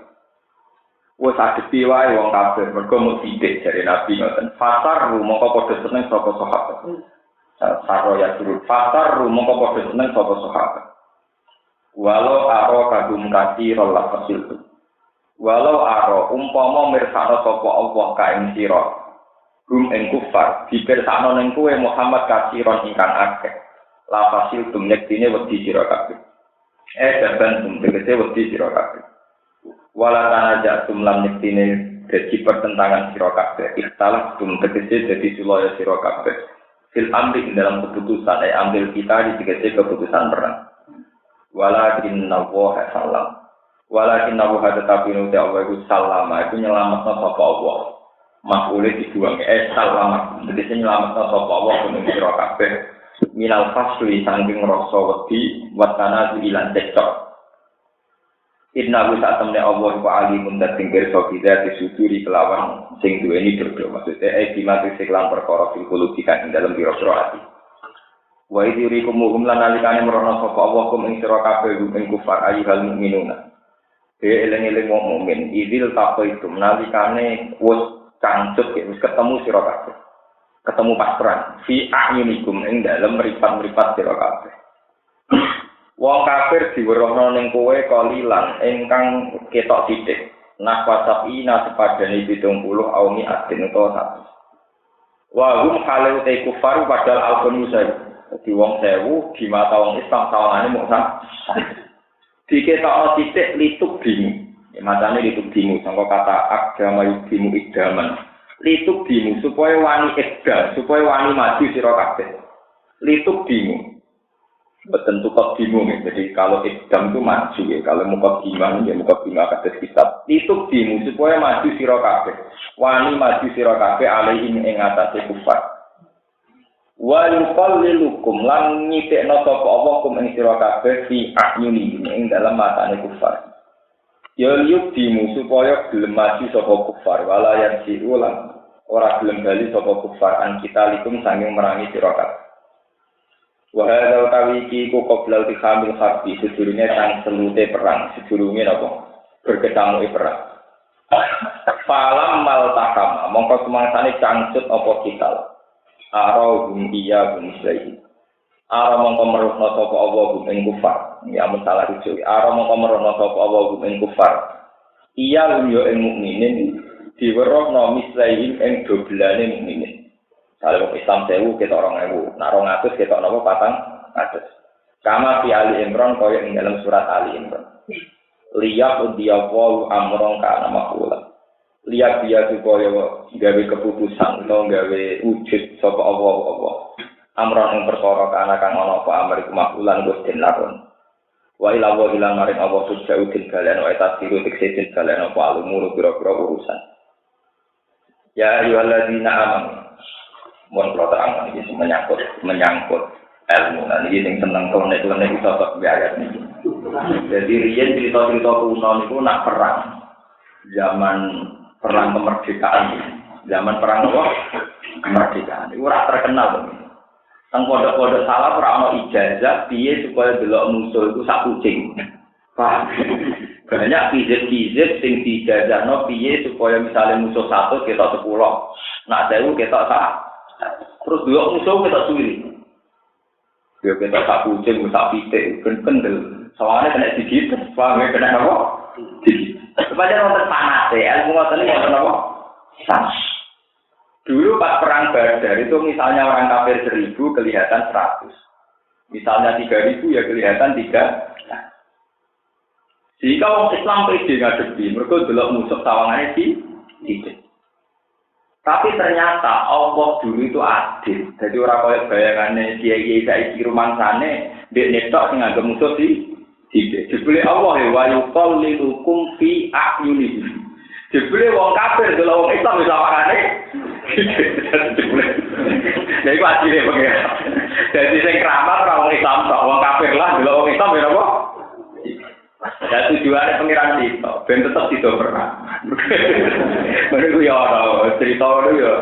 Wes adhepi wae wong kafir mergo mung sithik jare Nabi ngoten. Fasar mongko padha seneng sapa sahabat. Saro ya turut fasar mongko padha seneng sapa sahabat. Walau aro kagum kati rolah fasil. Walau aro umpama mirsakno sapa Allah ka ing sira rum ing kufar dipirsakno ning kowe Muhammad kasiron ingkang akeh la fasil tumnektine wedi sira kabeh daban tumtegese wedi sira kabeh wala tanaja tumlam nektine dadi pertentangan sira kabeh ikhtalaf tumtegese dadi sulaya sira kabeh fil amri dalam keputusan ambil kita ditegese keputusan perang walakin nawaha salam walakin nawaha tetapi nuti Allah itu salama itu nyelametna sapa Allah makule dibuang salama dadi nyelametna sapa Allah kuwi sira kabeh minal fasli sangking rasa wedi watana ilan cekcok inna wa ta'amna Allah wa alimun dating kersa kita disuduri kelawan sing duweni dodo maksudnya dimati seklan perkara sing kuludikan ing dalam biro-biro ati wa idirikum lan nalikane merono sapa Allah kum ing sira kabeh ing kufar ayyuhal mukminuna eling-eling wong mukmin idil taqaitu nalikane wis cangcut wis ketemu sira kabeh ketemu pas perang fi a'yunikum ing dalem mripat-mripat sira kabeh wong kafir diwerohno ning kowe kalilan ingkang ketok sithik nafasabina sepadane 70 aumi adin utawa 100 wa hum halu te kufar padal alqur'an di wong 1000 di mata wong Islam sawangane mung diketokno sithik lituk bingung matane lituk bingung sangka kata agama yubimu idaman lituk bingung supaya wani ekdal supaya wani maju sira kabeh lituk bingung betul tukok bingung jadi kalau ekdam itu maju ya kalau muka bingung ya muka bingung kata kitab lituk bingung supaya maju sira kabeh wani maju sira kabeh alaihim ing atase kufar wa yuqallilukum lan nyitekno sapa Allah kum ing sira kabeh fi a'yuni ing dalam matane kufar ya yuk dimu supaya gelem maju sapa kufar wala yang siulan ora gelem bali sapa kufar an kita likum sanging merangi sira kabeh wa hadza utawi iki ku qoblal tihamil harbi sedurunge sang selute perang sedurunge napa berketamu perang falam mal takam mongko semangsane cangcut apa kita arau iya bunyi ara mongko meruhna sapa Allah ing kufar ya masalah itu ara mongko meruhna sapa Allah ing kufar iya yo ing mukminin diwerohna mislaihim ing doblane mukminin kalau Islam 1000 ketok 2000 nek 200 ketok napa 400 kama fi Ali Imran kaya ing dalam surat Ali Imran liyaq diyawu amron kana makula lihat dia supaya gawe keputusan atau gawe wujud sapa Allah amran ing perkara kana kang ana apa amri kumakulan Gusti lakon wa ila wa ila maring Allah subhanahu kalian wa tasiru tiksetin kalian apa alumur pira-pira urusan ya ayyuhalladzina amanu mun terang iki menyangkut ilmu lan iki sing seneng konek-konek iso kok ayat niki jadi riyen cerita-cerita kuno niku nak perang zaman perang kemerdekaan, zaman perang apa? Kemerdekaan. Itu ora terkenal. Teng pondok-pondok salah ora ana ijazah piye supaya delok musuh itu sak kucing. Paham? Banyak kizit-kizit sing dijajahno piye supaya misalnya musuh 1 ketok 10. Nak 1000 ketok sak. Terus delok musuh ketok suwi. Yo ketok sak kucing, sak pitik, kendel. Soalnya kena digigit, paham ya kena apa? Digigit. Supaya wonten panas ya, ilmu ngoten iki wonten apa? Panas. Dulu pas perang Badar itu misalnya orang kafir 1000 kelihatan 100. Misalnya 3000 ya kelihatan 3. Jika orang Islam pede ngadepi, mereka delok musuh sawangane tidak. Tapi ternyata Allah dulu itu adil. Jadi orang kaya bayangane kiai-kiai saiki rumangsane ndek netok sing nganggep musuh tidak. Jebule Allah wa yuqallilukum fi a'yunihim. Jebule wong kafir delok wong Islam wis lawarane. Lha iku asline pengen. Dadi sing keramat ora wong Islam tok, wong kafir lah delok wong Islam ya apa? Ya tujuane pengiran itu, ben tetep tidak pernah. Mereka ya ora cerita itu ya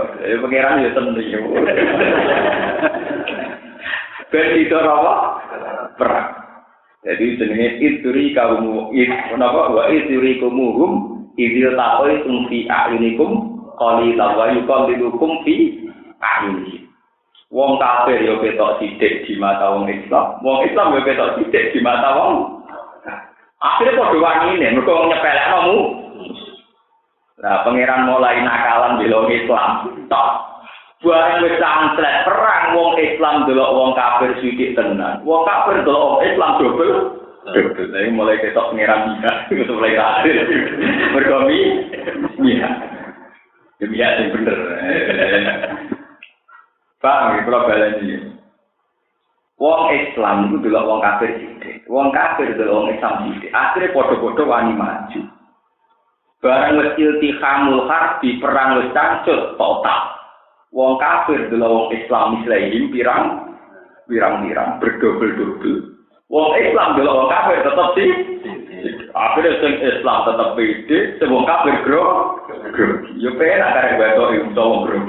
pengiran ya seneng yo. Ben tidak apa? Perang. Jadi jenenge idri kaum napa wa idri kumuhum idil taqoi tumfi a'yunikum qalilan wa yuqallilukum fi a'yunihim. Wong kafir yo ketok sithik di mata wong Islam, wong Islam yo ketok sithik di mata wong. Akhire padha wanine mergo nyepelekno Nah, pangeran mulai nakalan belok Islam. Tok. Bareng wis sangslet perang wong Islam delok wong kafir sithik tenan. Wong kafir delok wong Islam dobel. Dobel. Mulai ketok pangeran iki mulai kadir. Berkomi. Iya. Demi yang bener. Pak, kalau baleni. Wong Islam itu delok wong kafir sithik. Wong kafir delok wong Islam sithik. Akhire padha-padha wani maju. Barang wis iltihamul harbi perang wis cancut total. Wong kafir delok wong Islam Muslim pirang-pirang berdobel-dobel. Wong Islam delok wong kafir tetep sih. Akhire sing Islam tetep pede, sing wong kafir grog. Yo penak karek batok iso wong grog.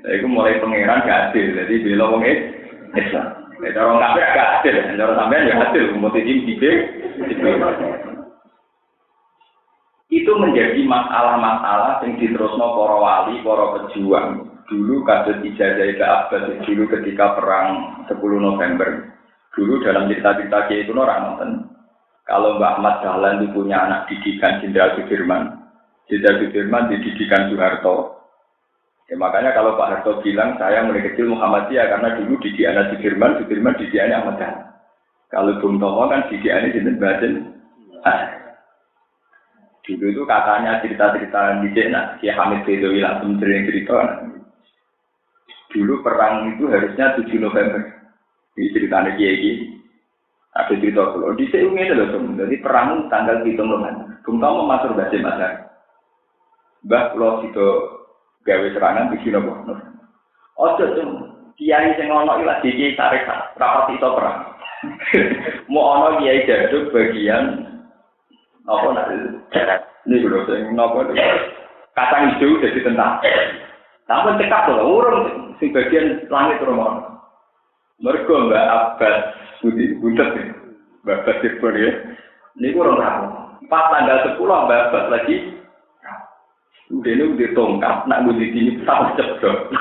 Iku mulai pangeran gak adil. Jadi bela wong Islam. Orang kafir agak adil, orang sampean ya adil, motivasi dikit. Itu menjadi masalah-masalah yang diterusno para wali, para pejuang. Dulu kasus ijazah Ida Abbas dulu ketika perang 10 November. Dulu dalam cerita-cerita itu orang nonton. Kalau Mbak Ahmad Dahlan itu punya anak didikan Jenderal Sudirman. Jenderal Sudirman dididikan Soeharto. Ya, makanya kalau Pak Harto bilang saya mulai kecil Muhammadiyah karena dulu didikannya Sudirman didikannya Ahmad Dahlan. Kalau Bung Tomo kan didikannya Jenderal Basin. Dulu itu katanya cerita-cerita di Cina, si Hamid Bedowi langsung cerita. Dulu perang itu harusnya 7 November. Ini ceritanya Kiai. Ada cerita kalau di sini itu loh, jadi perang tanggal 7 November. Bung Tomo masuk Basin Masar. Mbah kalau itu gawe serangan di sini boh. Ojo tuh, kiai sing ono iki lagi kiai tarik rapat itu perang. Mau ono kiai jaduk bagian apa nak? Ini lho sing napa itu. Kacang hijau jadi tentara. Tapi cekap lho urung sing bagian langit romo. Mergo Mbak Abbas Budi buntet nih. Mbak Abbas Sirpon ya. Niku urung rapo. Pas tanggal 10 Mbak Abbas lagi dene udah tongkat nak ngundi di pesawat ceblok.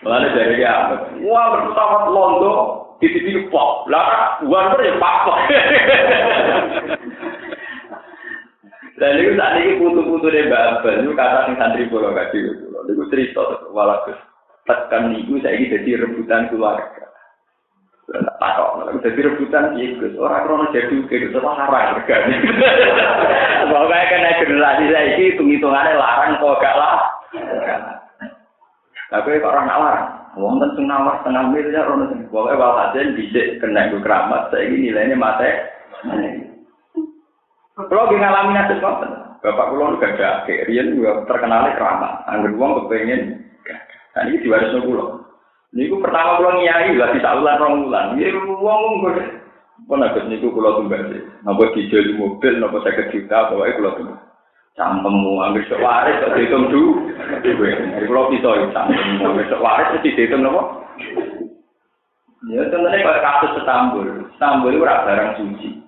Malah dari dia, wah pesawat londo di pop. Lah bukan ya pak. Dan itu saat ini putu-putu deh Mbak Abbas, itu kata sing santri pulau kasih itu. Itu cerita walaupun tekan niku saya ini jadi rebutan keluarga. Tak tahu, jadi rebutan Yesus. Orang krono jadi itu larang regane. Pokoknya kena generasi saya ini hitung-hitungannya larang kok gak lah. Tapi orang nak larang, wonten sing nawar setengah miliar ono sing pokoke walhasil dhisik kena nggo keramat. Saiki nilainya mate. Kalau ngalami nasib ngoten, bapak kula gak ada riyen terkenal keramat. Angger wong kepengin dan ini diwarisno kula. Niku pertama kula ngiyai lagi saulan rong wulan. Nggih wong kok pun agak niku kula tumbas. Napa dijeli mobil napa 50 juta pokoke kula tumbas. Campemu angger sok waris kok diitung du. Kula bisa campemu angger sok waris mesti diitung napa? Ya tenane kok kasus Istanbul. Istanbul ora barang suci.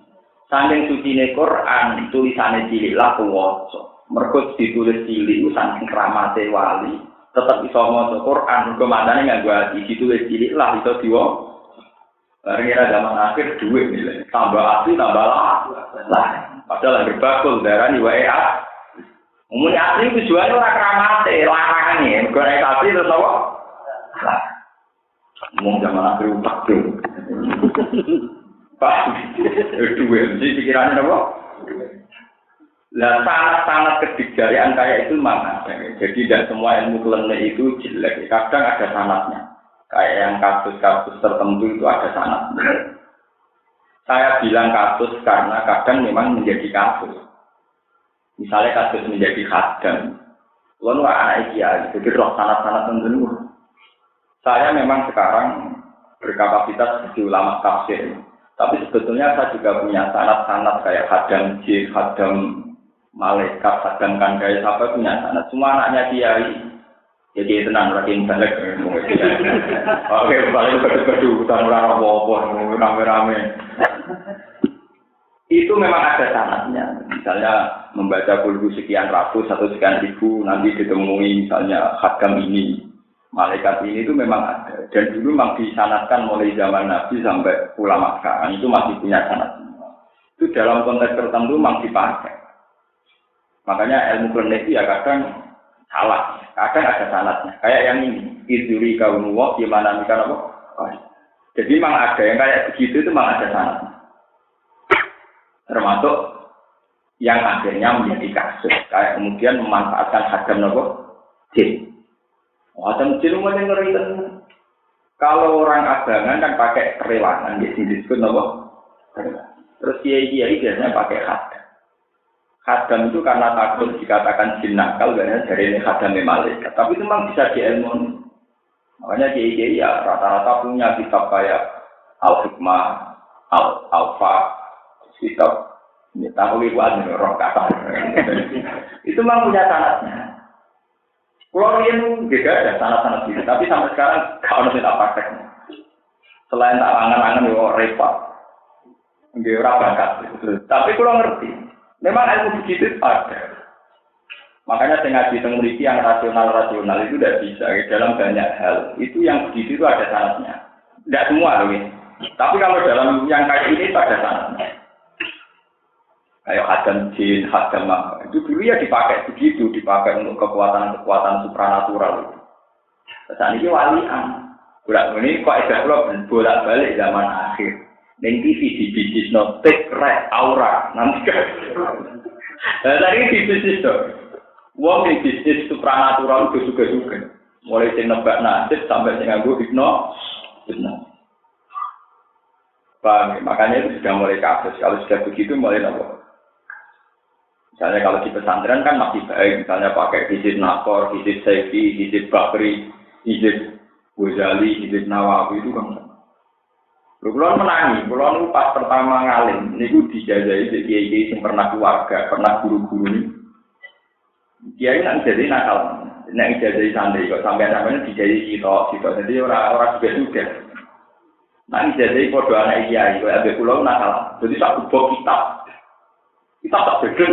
Saking sucine Quran tulisane cilik lah kuwaca. Mergo ditulis cilik ku saking kramate wali. Tetap bisa maca Quran, mergo mandane nganggo ati ditulis cilik lah iso diwo. Bareng era zaman akhir duit nilai. Tambah ati tambah lah. Padahal anggar bakul darani wae ah. Umumnya asli tujuannya ora kramate, larangane. Mergo nek asli terus apa? Wong zaman akhir utak tuh. Pak, duit mesti pikirannya apa? Lah sangat-sangat kedikjayaan kayak itu mana? Jadi tidak semua ilmu klinik itu jelek. Kadang ada sanatnya. Kayak yang kasus-kasus tertentu itu ada sanatnya. Saya bilang kasus karena kadang memang menjadi kasus. Misalnya kasus menjadi khadam. Lalu anak kiai, jadi roh sanat-sanat tertentu. Saya memang sekarang berkapasitas sebagai ulama tafsir. Tapi sebetulnya saya juga punya sanad-sanad kayak khadam jin, khadam malaikat, khadam kandai, sampai punya sanad. Semua anaknya kiai. Jadi tenang, lagi balik. Oke, balik berdua, hutan apa-apa, rame-rame. Itu memang ada sanadnya. Misalnya membaca buku sekian ratus atau sekian ribu, nanti ditemui misalnya khadam ini. Malaikat ini itu memang ada. Dan dulu memang disanatkan mulai zaman Nabi sampai ulama sekarang. Itu masih punya sanat. Itu dalam konteks tertentu memang dipakai. Makanya ilmu klinik ya kadang salah, kadang ada salahnya. Kayak yang ini, iduri kaunuwah gimana mikir apa? Jadi memang ada yang kayak begitu itu memang ada salahnya. Termasuk yang akhirnya menjadi kasus. Kayak kemudian memanfaatkan hadam apa? Jin. Hadam jin lumayan ngeri. Kalau orang abangan kan pakai kerewangan, disebut apa? Terus kiai-kiai biasanya pakai hadam. Hadam itu karena takut dikatakan jin nakal, biasanya dari ini hadam malaikat. Tapi itu memang bisa diilmuni. Makanya kiai-kiai ya rata-rata punya kitab kayak Al-Hikmah, Al-Alfa, kitab tahu ibuan roh kata. Itu memang punya syaratnya. Kalau ini juga ada sanad-sanad gitu, tapi sampai sekarang kalau tidak pakai. Selain tak angan-angan yo repot. Nggih ora bakat. Tapi kalau ngerti, memang ilmu begitu ada. Makanya saya ngaji teng mriki yang rasional itu tidak bisa dalam banyak hal. Itu yang begitu itu ada syaratnya. Tidak semua loh ya. Tapi kalau dalam yang kayak ini itu ada syaratnya. Kayak hadam jin, hadam apa. Itu dulu ya dipakai begitu, dipakai untuk kekuatan-kekuatan supranatural. Saat ini walian. Bolak-balik kok ada bolak-balik zaman akhir. Neng TV di bisnis notek, red, aura. Nanti kan. Tadi di bisnis tuh. Wong di bisnis supranatural itu juga. Mulai sing nebak nasib sampai sing nganggo hipnotis. Paham, makanya itu sudah mulai kasus. Kalau sudah begitu mulai apa? Misalnya kalau di pesantren kan masih baik, misalnya pakai hizib Nakor, hizib Saifi, hizib Bakri, hizib Ghazali, hizib Nawawi itu kan. Kalau menangi, kalau itu pas pertama ngalim, ini itu dijajahi di kiai yang pernah keluarga, pernah guru-guru ini. Kiai nggak jadi nakal, nggak dijajahi santri, kok sampai-sampai dijajahi sitok, jadi orang juga. Nah dijajahi kode anak kiai, kalau ada pulau nakal, jadi tak ubah kita tak beda.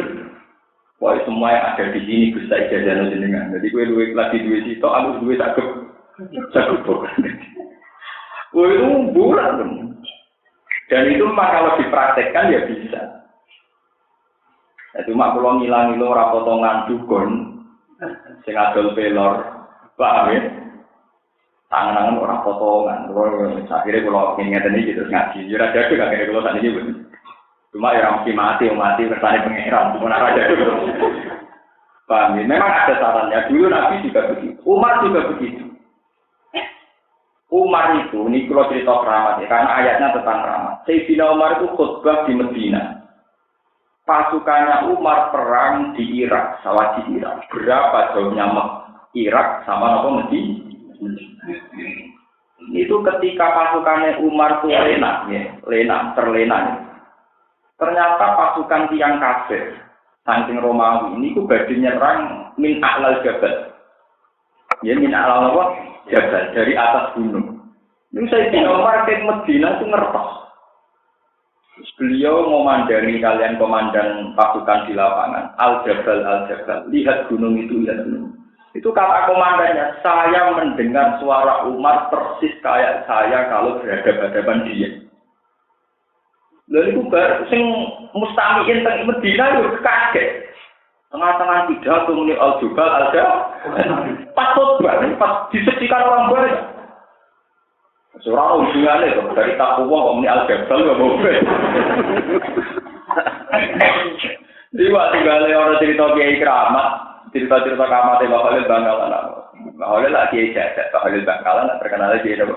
Wah semua yang ada di sini bisa ijazah jenengan. Jadi gue duit lagi duit itu, aku duit sakit bukan. Gue itu bulat kan. Dan itu mah kalau dipraktekkan ya bisa. Ya, cuma kalau ngilang ora potongan dukun, sing adol pelor, paham ya? Tangan-tangan orang potongan. Akhirnya kalau ingatan ini gitu ngaji, jujur aja tuh gak kira kalau tadi gitu. Cuma ya mesti mati kersane pangeran, cuma aja dulu. Paham ya? Memang ada sarannya. Dulu Nabi juga begitu, Umar juga begitu. Umar itu, ini kalau cerita keramat ya, karena ayatnya tentang keramat. Sayyidina Umar itu khutbah di Medina. Pasukannya Umar perang di Irak, sawah di Irak. Berapa jauhnya Irak sama apa Medina? Itu ketika pasukannya Umar itu terlena. Ternyata pasukan tiang kafir, saking Romawi ini itu badhe nyerang min a'lal jabal. Ya min a'lal apa? Jabal dari atas gunung. Ini saya di Umar ke Medina itu ngertos. Beliau memandang kalian komandan pasukan di lapangan. Al-Jabal, lihat gunung itu, lihat gunung. Itu kata komandannya, saya mendengar suara Umar persis kayak saya kalau berhadapan-hadapan dia. Lalu itu baru sing mustamiin teng Medina itu kaget. Tengah-tengah pidato muni al-jubal ada pas khotbah pas diseksikan orang banyak. Seorang hubungannya kok dari takwa kok muni al-jabal kok boleh. Liwat tinggalnya orang cerita kiai keramat, cerita-cerita keramat Mbah Khalil Bangkalan. Mbah Khalil lagi ijazah, Mbah Khalil Bangkalan terkenal dia itu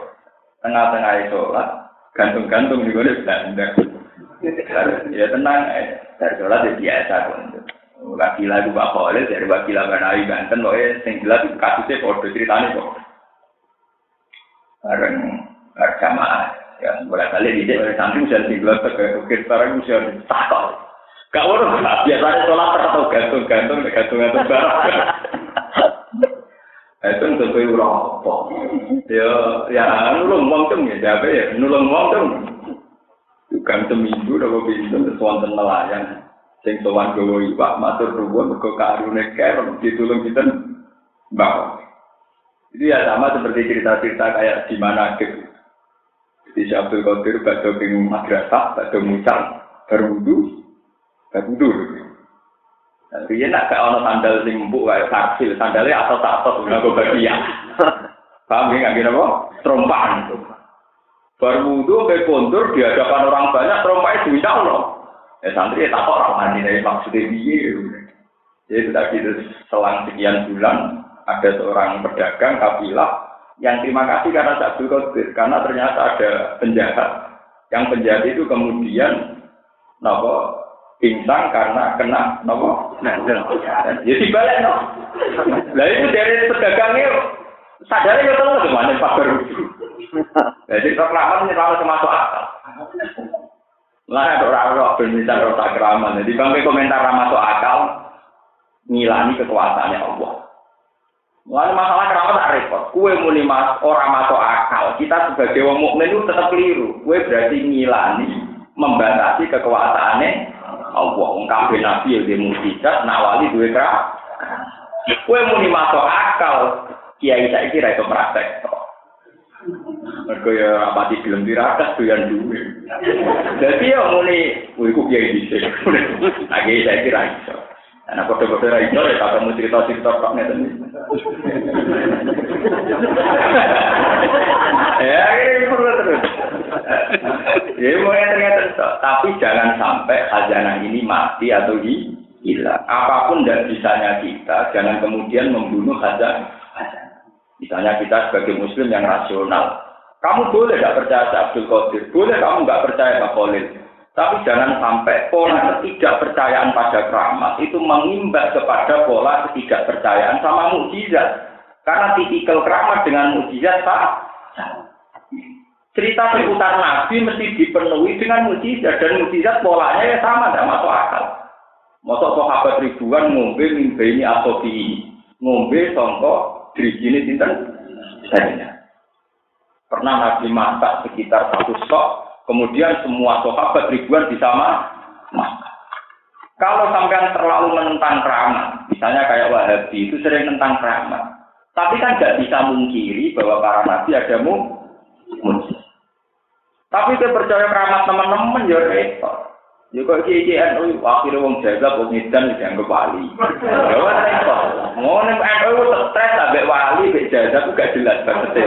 tengah-tengah sholat, gantung-gantung di mana Belanda. Ya tenang, dari sholat ya biasa pun. Wakilah itu Mbah Khalil dari wakilah Banawi Banten, pokoknya yang jelas itu kasusnya kode ceritanya kok. Bareng jamaah, ya boleh kali dia dari santri bisa tinggal ke bukit bareng bisa takut. Gak urus, biasanya sholat atau gantung-gantung barang. Itu untuk apa? Ya nulung wong tuh ya, siapa ya nulung wong tuh. Gantung itu udah bisa sesuatu nelayan. Sing sowan gowo iwak matur nuwun mergo karune kerem ditulung pinten Mbah. Itu ya sama seperti cerita-cerita kayak di mana gitu. Di Abdul Qadir badhe ing madrasah, badhe mucal, berwudu. Biyen nak gak ono sandal sing empuk kaya karsil, sandale atos-atos nggo bagian. Paham nggih napa? Trompahan. Berwudu ke kondur di hadapan orang banyak, trompanya diminta Allah. Santri tak kok orang mandi maksudnya piye. Jadi tadi selang sekian bulan ada seorang pedagang kafilah yang terima kasih karena Abdul Qadir, karena ternyata ada penjahat. Yang penjahat itu kemudian pingsan karena kena jadi balik Lah itu dari pedagangnya sadarnya ya tahu gimana Pak Baru. Jadi reklaman ini kalau masuk akal. Lah ada orang-orang berbicara rasa keraman. Jadi bangke komentar masuk akal ngilani kekuasaannya Allah. Lalu masalah keramat tak repot. Kue muni orang masuk akal. Kita sebagai wong mukmin itu tetap keliru. Kue berarti ngilani membatasi kekuasaannya Allah. Wong kabeh nabi yang dia mukjizat, nawali duwe keramat. Kue muni masuk akal. Kiai saiki ra iso praktek. Mergo ya rapati film dirakas doyan duwe. Dadi yo muni kuwi ku kiai dhisik. Lagi saiki ra iso. Ana foto-foto ra iso ya tak mau cerita-cerita kok ngeten. Ya ini perlu terus. Ya mulai ternyata tapi jangan sampai khazanah ini mati atau hilang. Apapun dan bisanya kita, jangan kemudian membunuh khazanah. Misalnya kita sebagai muslim yang rasional, kamu boleh tidak percaya Abdul Qadir, boleh kamu nggak percaya Pak Khalil, tapi jangan sampai pola ketidakpercayaan pada keramat itu mengimbas kepada pola ketidakpercayaan sama mukjizat. Karena tipikal keramat dengan mukjizat sama. Cerita seputar Nabi mesti dipenuhi dengan mukjizat dan mukjizat polanya ya sama, tidak masuk akal. Masuk sahabat ribuan ngombe mimpi atau di ngombe songkok dirijini sinten saja. Pernah Nabi masak sekitar 1 sok, kemudian semua sahabat ribuan bisa masak. Kalau sampean terlalu menentang keramat, misalnya kayak Wahabi itu sering menentang keramat, tapi kan tidak bisa mungkiri bahwa para nabi ada mukjizat. Tapi saya percaya keramat teman-teman ya repot. Ya kok iki NU akhire wong jaga wong edan dianggap wali. Ya ora repot. Ngono NU stres ambek wali mek jaga ku gak jelas maksudnya.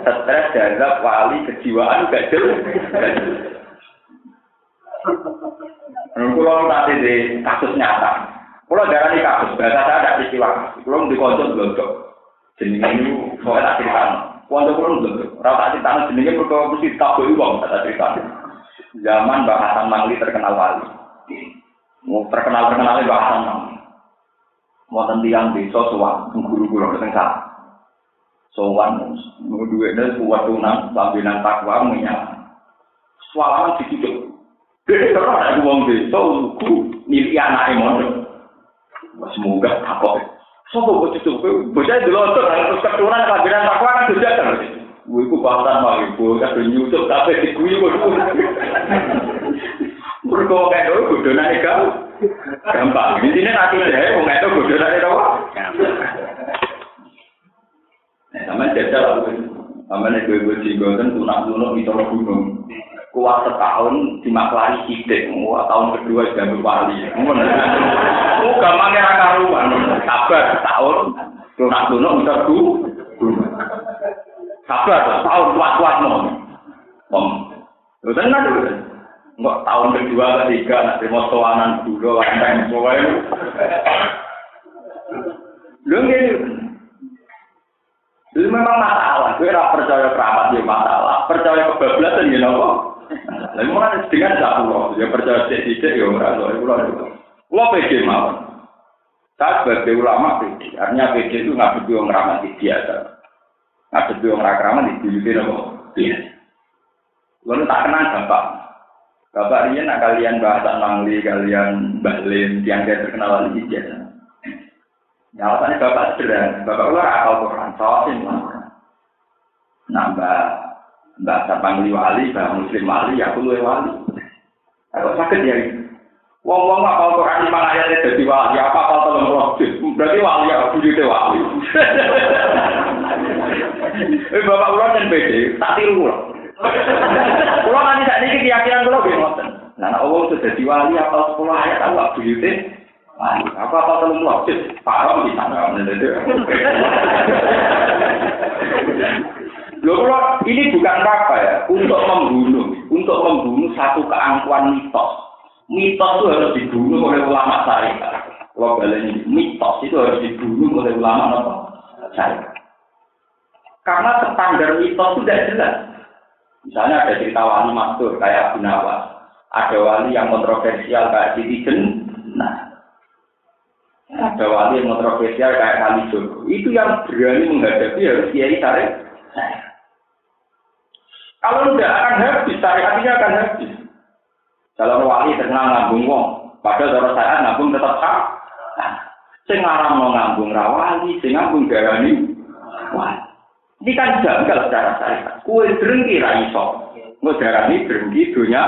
Stres jaga wali kejiwaan gak jelas. Kalau nanti di kasus nyata, kalau darah ini kasus, bahasa saya ada peristiwa. Kalau di konco blondok, jenenge itu soalnya tak cerita. Konco pun blondok, rata cerita jenenge berkau mesti tahu uang kata cerita. Zaman Mbak Hasan Mangli terkenal wali. Mau terkenal-terkenalnya Mbak Hasan Mangli. Mau tentiang desa sowan guru-guru teng sak. Sowan duwene kuat tunan sambilan takwa menyang. Swalaman ditutup. Dhewe terus ada wong desa lugu nili anake mondok. Semoga kapok. Sopo kok ditutup? Bocah delontor terus keturunan sambilan takwa kan dojan. Gue ku bahkan mau ibu, tapi nyusup tapi diguyu kok. Berkau kayak dulu bodohnya kau, gampang. Di sini nanti deh, mau nggak tahu bodohnya kau. Sama jajal, sama nih gue jinggotan tunak itu gunung. Kuat setahun dimaklari sidik, tahun kedua jadi wali. Gampangnya karuan, sabar setahun tunak itu gunung. Sabar, tahun kuat-kuat Terus tenang dulu. Enggak tahun kedua, ketiga, nanti mau soanan dulu, ada semua itu. Belum gini. Itu memang masalah. Gue tidak percaya keramat dia masalah. Percaya kebablasan ya nopo. Lalu mana dengan satu ya percaya sedikit ya orang tua. Lo pede mau. Saya sebagai ulama pede. Artinya pede itu nggak begitu ngeramat biasa. Ada dua orang keramat di sini apa? Iya. Lalu tak kenal bapak ini nak kalian bahasan Mangli, kalian Bahlin, yang dia terkenal di Jogja. Ya alasannya bapak sederhana, bapak ular akal Quran, soalnya mbak Mangli wali, mbak Muslim wali, aku luwe wali. Kalau sakit ya, wong apal Quran 5 ayat jadi wali, apa apal 3 berarti wali aku juga wali. Bapak ulang dan PD, tak tiru ulang. Ulang nanti saat ini keyakinan ulang gimana? Nah, Allah sudah diwali atau 10 ayat, aku gak buyutin Apa telung logis, parah di sana. Loh, ini bukan apa ya, untuk membunuh satu keangkuhan mitos. Mitos itu harus dibunuh oleh ulama syariat. Kalau balenya mitos itu harus dibunuh oleh ulama syariat. Karena standar mitos itu tidak jelas. Misalnya ada cerita wali masyhur kayak Abu Nawas, ada wali yang kontroversial kayak Siti Jenar, ada wali yang kontroversial kayak Kalijogo. Itu yang berani menghadapi harus kiai syariat. Kalau tidak akan habis, syariatnya akan habis. Kalau wali terkenal ngambung wong, padahal cara syariat ngambung tetap sah. Sing ngaram mau ngambung rawali, sing ngambung darani wali. Ini kan janggal secara syariat. Kue drengki ra iso. Ngodarani drengki dunia.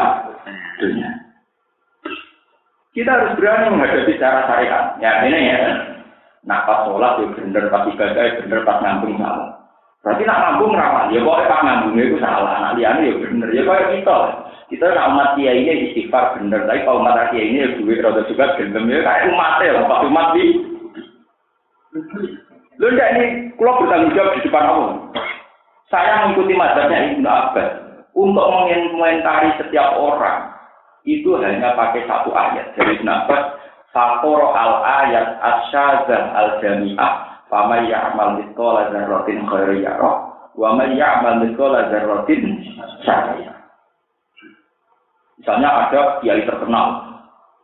Kita harus berani menghadapi secara syariat. Ya ini ya. Nak pas sholat ya bener, pas ibadah ya bener, pas ngambung salah. Berarti nak ngambung rawan. Ya pokoknya pas ngambungnya itu salah. Nak liane ya bener. Ya kayak kita. Kita nak umat kiai ini istighfar bener. Tapi kalau umat kiai ini ya duit rada juga gendem ya kayak umatnya. Pas umat di. Lho ndak ini kalau bertanggung jawab di depan Allah. Saya mengikuti mazhabnya Ibnu Abbas untuk mengomentari setiap orang itu hanya pakai satu ayat dari Ibnu Abbas, faqara al-ayat asyadzah al-jami'ah faman ya'mal mithqala dzarratin khairan yarah wa man ya'mal mithqala dzarratin syarran yarah. Misalnya ada kiai terkenal,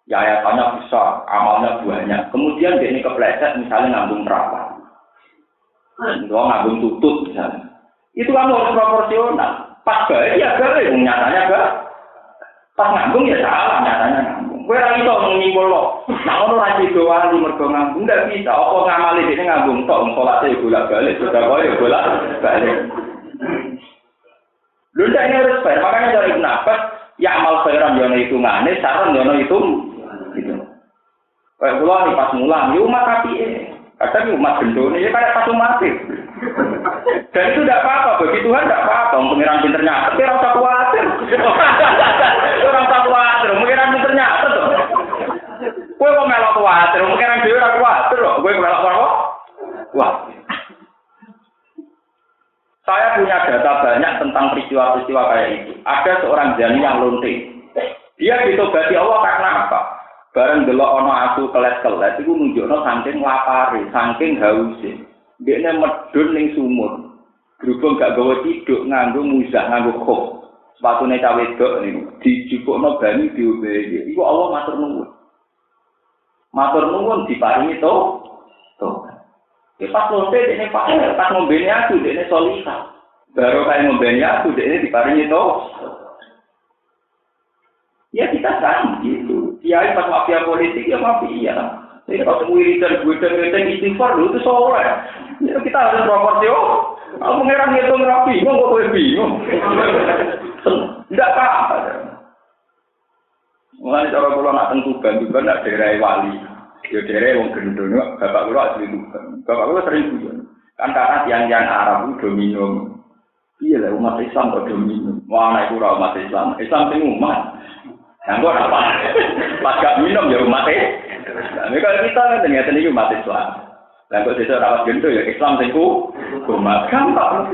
ya ayatannya besar, amalnya banyak. Kemudian dia ini kepleset misalnya ngambung perawan. Kalau ngambung tutut misalnya, itu kan harus proporsional. Pas baik ya baik, nyatanya gak. Pas ngambung ya salah, nyatanya ngambung. Gue lagi tau menyimpul lo. Nah ono lagi doa di mergo ngambung nggak bisa. Apa ngamali ini ngambung tok, sholatnya bolak balik, sudah boleh bolak balik. Lu ndak ini harus fair. Makanya dari Ibnu Abbas, ya amal khairan jono itu ngane, saran jono itu gitu. Kayak pulau nih pas mulang, ya umat api kadang umat gendone ya kayak pas umat. Dan itu tidak apa-apa, bagi Tuhan tidak apa-apa. Pengiran pinternya, tapi orang tak khawatir. Orang tak khawatir, pengiran pinternya tuh. Gue kok melok khawatir, pengiran dia orang khawatir loh. Gue melok apa? Wah. Saya punya data banyak tentang peristiwa-peristiwa kayak itu. Ada seorang jani yang lonte. Dia ditobati Allah karena apa? Bareng delok ana asu kelet-kelet iku nunjukno saking lapare, saking hause. Dekne medhun ning sumur. Berhubung gak gawa ciduk nganggo muzah, nganggo khuf. Sepatune cah wedok niku dijupukno banyu diombe. Iku Allah matur nuwun. Matur nuwun diparingi to. Pas lonte dekne pas ngombene aku dekne solihah. Baru kae ngombene aku dekne diparingi to. Ya kita kan gitu. Kiai pas mafia politik ya mafia. Jadi kalau wiridan gue istighfar itu soleh. Ya kita harus proporsional. Aku mengira ngitung rapi, kok gue bingung. Tidak apa-apa. Mulai cara kalau nak tentukan juga nak daerah wali. Ya daerah yang gendong, bapak gue asli Tuban. Bapak gue sering tujuan. Kan karena tiang-tiang Arab itu domino. Iya lah umat Islam kok domino. Wah anak itu umat Islam. Islam itu umat. Yang gue apa? Pas gak minum ya umatnya. Nah, kalau kita kan ternyata ini umat Islam. Dan kalau kita rawat gendut ya Islam itu umat gampang.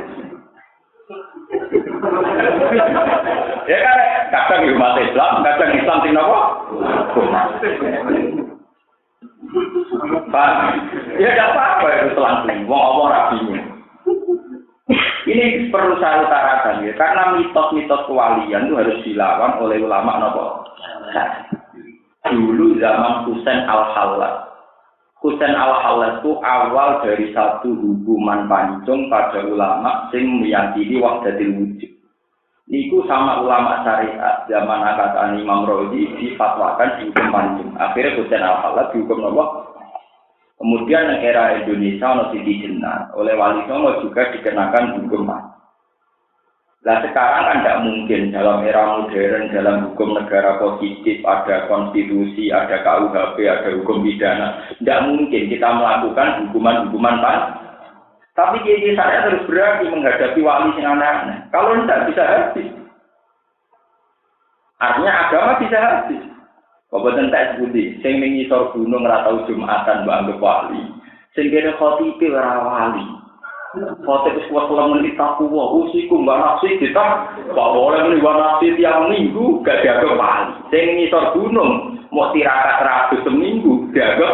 Ya kan kadang umat Islam, kadang Islam itu apa? Umat. Pak, ya tidak apa-apa itu selang-seling. Wong Allah rapinya. Ini perlu saya utarakan ya, karena mitos-mitos kewalian itu harus dilawan oleh ulama nopo. Dulu zaman Husain Al-Hallaj. Husain Al-Hallaj itu awal dari satu hukuman pancung pada ulama sing meyakini wahdatul wujud. Niku sama ulama syariat zaman angkatan Imam Razi difatwakan dihukum pancung. Akhirnya Husain Al-Hallaj dihukum nopo. Kemudian yang era Indonesia ono Siti Jenar oleh Wali Songo juga dikenakan hukum mati. Nah sekarang kan tidak mungkin dalam era modern dalam hukum negara positif ada konstitusi, ada KUHP, ada hukum pidana. Tidak mungkin kita melakukan hukuman-hukuman mati. Tapi jadi saya terus berani menghadapi wali yang aneh-aneh. Kalau tidak bisa habis. Artinya agama bisa habis. Kok boten tak sebuti, sing ning ngisor gunung ora tau Jumatan mbok anggap wali. Sing kene khotibe ora wali. Khotib wis kuwi menit takwa, usiku mbak nafsi kita kok boleh muni nafsi tiap minggu gak dianggap wali. Sing ngisor gunung mau tirakat 100 seminggu dianggap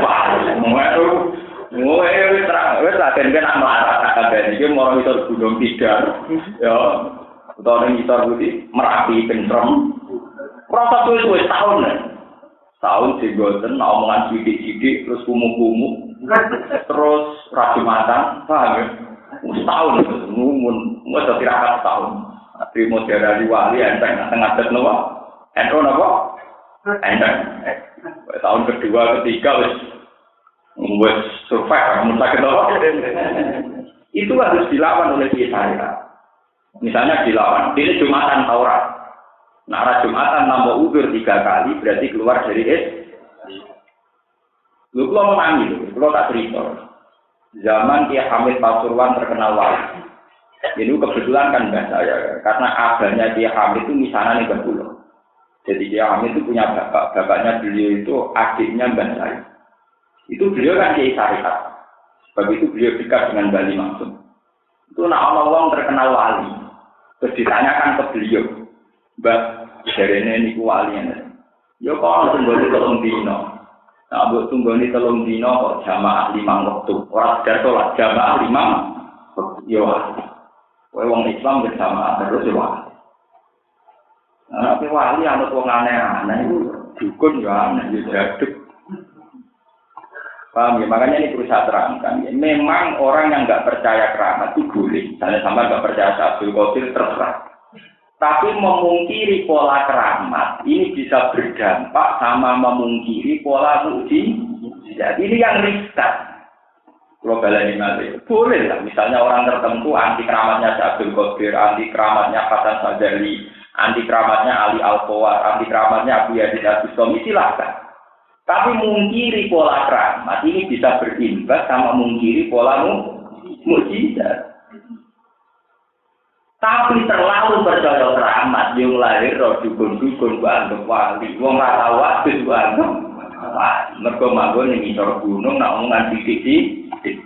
wali. Wes latihan kan nak melarat kabeh iki mau ngisor gunung tidar. Ya, utawa ngisor budi Merapi Pentrem. Proses wis tahun. Tahun digoten omongan sidik-sidik terus kumuh-kumuh. Terus Jumatan, paham ya? Setahun itu, mau tirakat setahun. Tapi mau dari wali enteng ngadet nopo, enteng nopo, enteng. Tahun kedua, ketiga wes survive, kamu sakit nopo. Itu harus dilawan oleh kita. Misalnya dilawan, ini Jumatan Taurat. Nah, Jumatan nambah udur 3 kali, berarti keluar dari Lu kalau menangis, kalau tak cerita. Zaman Kiai Hamid Pasuruan terkenal wali. Jadi kebetulan kan mbak saya, karena abahnya Kiai Hamid itu misalnya nih Pulau. Jadi Kiai Hamid itu punya bapak, bapaknya beliau itu adiknya mbak saya. Itu beliau kan Kiai Syariat. Sebab itu beliau dekat dengan Bali Maksum. Itu nak orang terkenal wali. Terus ditanyakan ke beliau, Mbak, dari ini niku walinya. Yo kok tunggu tolong dino. Nah, buat tunggu ini telung dino kok jamaah 5 waktu. Orang sekedar sholat jamaah 5. Yo, wong Islam bersama terus yo. Nah, tapi wali anut wong aneh-aneh itu dukun ya aneh yo jaduk. Paham ya? Makanya ini perlu saya terangkan. Ya. Memang orang yang nggak percaya keramat itu boleh. Misalnya sampai nggak percaya Abdul Qadir terserah. Tapi memungkiri pola keramat ini bisa berdampak sama memungkiri pola mukjizat. Ini yang riskan. Kalau baleni malih, boleh lah. Misalnya orang tertentu anti keramatnya Abdul Qadir, anti keramatnya Hasan Sadali, anti keramatnya Ali Al-Fawad, anti keramatnya Abu Yazid Al-Bustami, silahkan. Tapi mungkiri pola keramat ini bisa berimbas sama mungkiri pola mukjizat. Tapi terlalu percaya keramat yang lahir roh dukun-dukun anggap wali. Wong ora tau wadus anggap wali. Mergo manggon ning ngisor gunung nak omongan sithik-sithik.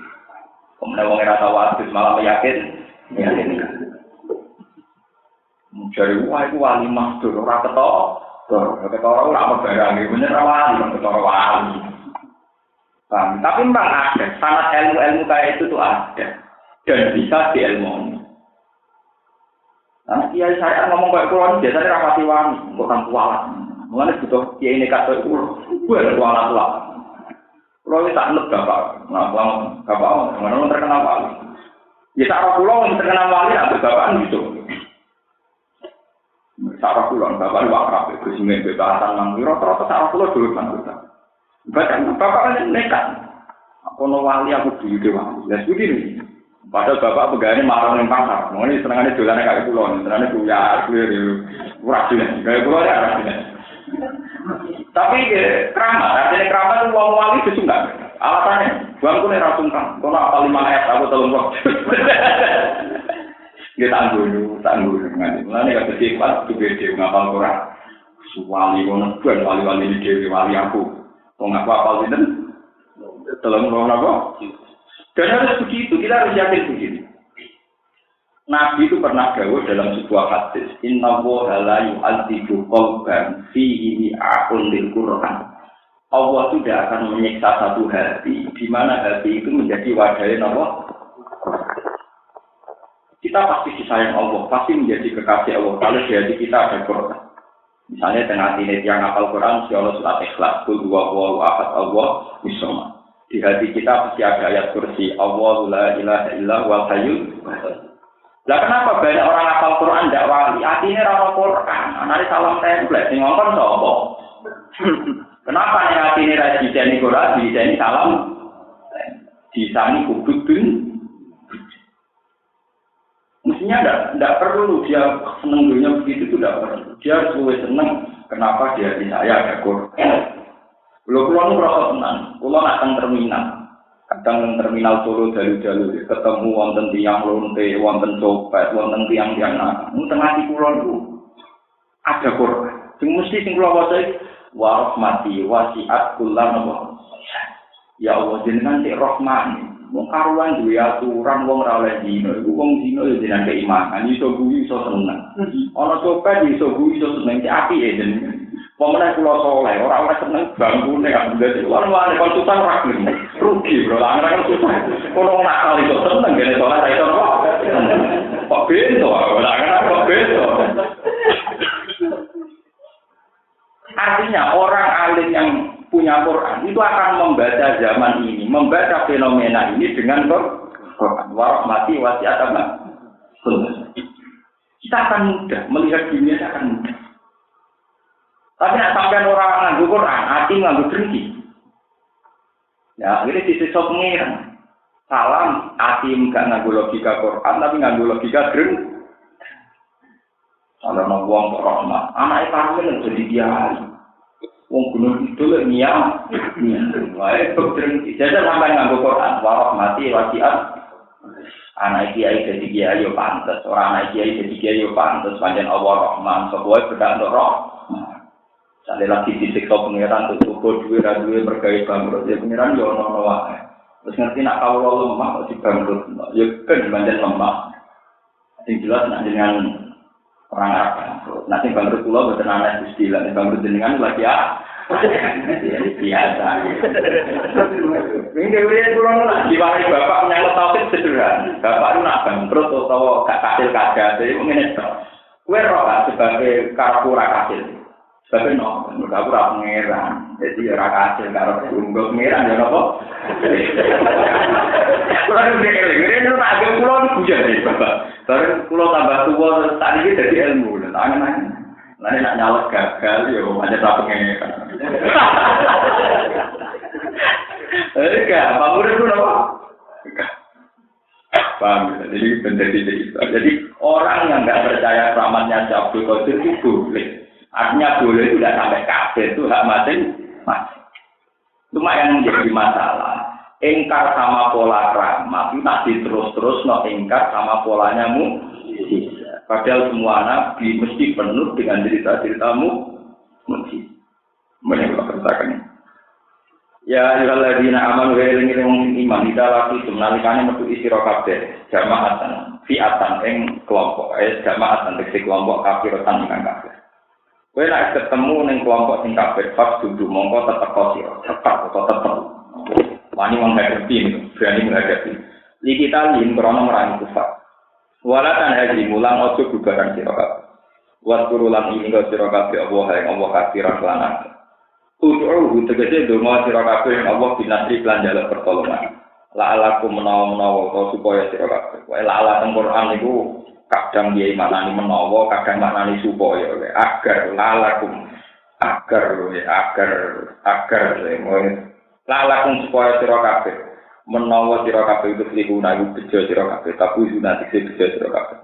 Kemudian wong ora tau wadus malah yakin. Mencari wah itu wali maksud ora ketok. Ketara ora barang bener wali, ketara wali. Tapi memang ada sanad ilmu-ilmu kayak itu tuh ada dan bisa diilmoni. Nah, kiai saya ngomong kayak pulau ini biasanya rapati wangi, bukan kualat. Mengenai butuh kiai ini kata pulau, gue ada kualat lah. Pulau ini tak net bapak, nah bapak, mana terkenal wali. Ya sarah pulau yang terkenal wali, ada bapak gitu. Sarah pulau, bapak luar rapi, kesimpulan bebasan manggi, rata-rata sarah pulau dulu kan. Bahkan bapak kan nekat. Aku no wali, aku dulu wali. Ya begini. Padahal bapak pegawai marah ning pasar. Mau ini senengane dolane kayak pulau, senengane buyar, murah juga. Kayak pulau ya. Tapi keramat, artinya keramat itu wong wali itu enggak. Alasannya, bangku nek ra sungkan, kono apa 5 ayat aku tolong kok. Dia tangguh nganti. Mulane gak dadi pas gede ngapal Quran. Suwali ngono ben wali-wali dhewe wali aku. Wong aku apal sinten? Tolong apa? Dan harus begitu, kita harus yakin begitu. Nabi itu pernah dawuh dalam sebuah hadis, Inna woha la yu'adzibu qalban fihi mi'a'un lil Qur'an. Allah itu tidak akan menyiksa satu hati, di mana hati itu menjadi wadahnya apa? Kita pasti disayang Allah, pasti menjadi kekasih Allah. Kalau di hati kita ada Quran. Misalnya dengan hati yang hafal Quran, insya Allah surat Ikhlas, Qul huwallahu ahad, Allah misoma. Di hati kita pasti ada ayat kursi Allahu la ilaha illa huwal hayyul qayyum. Lah kenapa banyak orang hafal Quran ndak wali? Artinya ra Quran, anane salam template sing ngomong sapa? Kenapa nek atine ra dijeni Quran, dijeni salam? Disani kubudun. Mestinya enggak perlu dia seneng dunia begitu itu enggak perlu. Dia harus lebih seneng kenapa dia di saya ada Quran. Kalau pulau itu merasa tenang, pulau nak kadang terminal Solo jalur-jalur, ketemu wonten tiang lonte, wonten copet, wonten tiang-tiang nak, tengah di pulau itu ada Quran. Sing mesti sing pulau waca wa rahmati wasi'at kullan wa. Ya Allah jenengan sik Rahman. Wong karuan duwe aturan wong ora oleh dino. Iku wong dino ya jenengan keimanan, iso guyu iso seneng. Ana copet iso guyu iso seneng ki apike jenengan. Pemenang kula soleh, ora seneng bangkune kan dadi wong-wong konsultan ra gelem. Rugi bro, lah ora konsultan. Ono nakal iso seneng ngene soleh ra iso kok. Kok bento, ora kok bento. Artinya orang alim yang punya Quran itu akan membaca zaman ini, membaca fenomena ini dengan Quran. Warahmati wasi'at apa? Kita akan mudah melihat dunia akan mudah. Tapi nak sampai orang nganggo Quran, hati nganggo dengki. Ya, ini disiksa pengiran. Salam, hati enggak nganggo logika Quran, tapi nganggo logika dengki. Kalau nak buang ke rahmat, anak iparmen jadi kiai. Wong gunung itu lek niat. Wae dengki. Jadi sampai nganggo Quran, warahmati wasi'at. Anak kiai jadi kiai yo pantes, orang anak kiai jadi kiai yo pantes, pancen Allah Rahman, sebuah bedak roh. Sale lagi disiksa pengiran untuk cukup duwe ra duwe mergawe bangkrut ya pengiran yo ono wae. Terus ngerti nak kawula lemah kok dibangkrut. Ya kan pancen lemah. Sing jelas nak dengan orang Arab. Nah sing bangkrut kula mboten ana istilah bangkrut jenengan lagi ya. Biasa. Ini dewe kula nak diwari bapak nyangkut tauhid sederhana. Bapak itu nak bangkrut utawa gak kasil kadah iki ngene to. Kowe ro sebagai karapura kasil. Tapi no, mereka pura pengeran, jadi orang hasil kalau unggul pengeran ya nopo. Kurang lebih ini nak agak pulau itu hujan nih bapak. Baru pulau tambah tua tadi ini jadi ilmu, tangan nanya. Nanti nak nyalek gagal, ya macam tak pengeran. Enggak, bangun itu nopo. Paham? Jadi benda itu. Jadi orang yang nggak percaya keramatnya Abdul Qadir itu boleh. Artinya boleh itu tidak sampai kafir itu hak mati. Cuma yang menjadi masalah, ingkar sama pola keramat itu nanti terus-terus ingkar sama polanya mukjizat. Padahal semua nabi mesti penuh dengan cerita-ceritamu mukjizat. Mereka katakan. Ya ayyuhalladzina amanu wa eling-eling iman idalati menalikane metu isira kabeh jamaatan fi'atan ing kelompok jamaatan tegese kelompok kafiratan ingkang kafir. Kowe nek ketemu ning kelompok sing kafir pas dudu mongko tetep sira, tetep. Wani menghadapi, berani menghadapi. Li kita lin krono merangi kufar. Walatan haji mulang ojo bubaran sira kabeh. Wa turulan ini kok sira kabeh Allah kafiran lan. Ud'u tegese donga sira kabeh Allah binasri lan jaluk pertolongan. La alakum menawa-menawa supaya sira kabeh. Wae la ala teng Quran niku kadang dia maknani menawa, kadang maknani supaya agar lalakum agar lalakum supaya sira kabeh menawa sira kabeh itu lihuna iku bejo sira kabeh tapi sunat sing bejo sira kabeh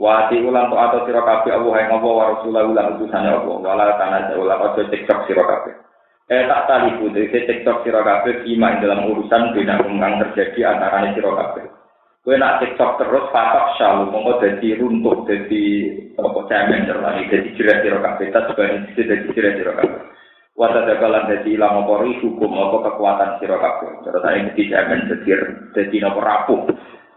wati ulang to atau sira kabeh Allah ing apa wa rasulullah lan utusane Allah wala tanah ulang aja tiktok sira kabeh tak taliku dhewe tiktok sira kabeh iman dalam urusan bina kang terjadi antarané sira kabeh. Kowe nak TikTok terus patok syalu mongko dadi runtuh dadi apa cemen terlani dadi jerat sira kabeh ta sebagai dadi jerat sira kabeh. Wa tadakalan dadi ilang apa hukum apa kekuatan sira kabeh. Terus ae dadi cemen dadi napa rapuh.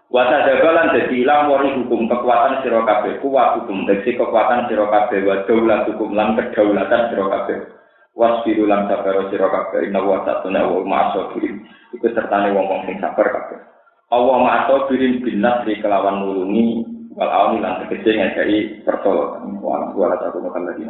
Wa tadakalan dadi ilang hukum kekuatan sira kabeh kuat hukum dadi kekuatan sira kabeh wa daulat hukum lan kedaulatan sira kabeh. Wasbiru lan sabar sira kabeh inna wa ta'ala wa ma'asabirin. Iku sertane wong-wong sing sabar kabeh. Allah ma'ato birin binas di kelawan nulungi wal awni lan tegese ngekei pertolongan wala satu makan lagi.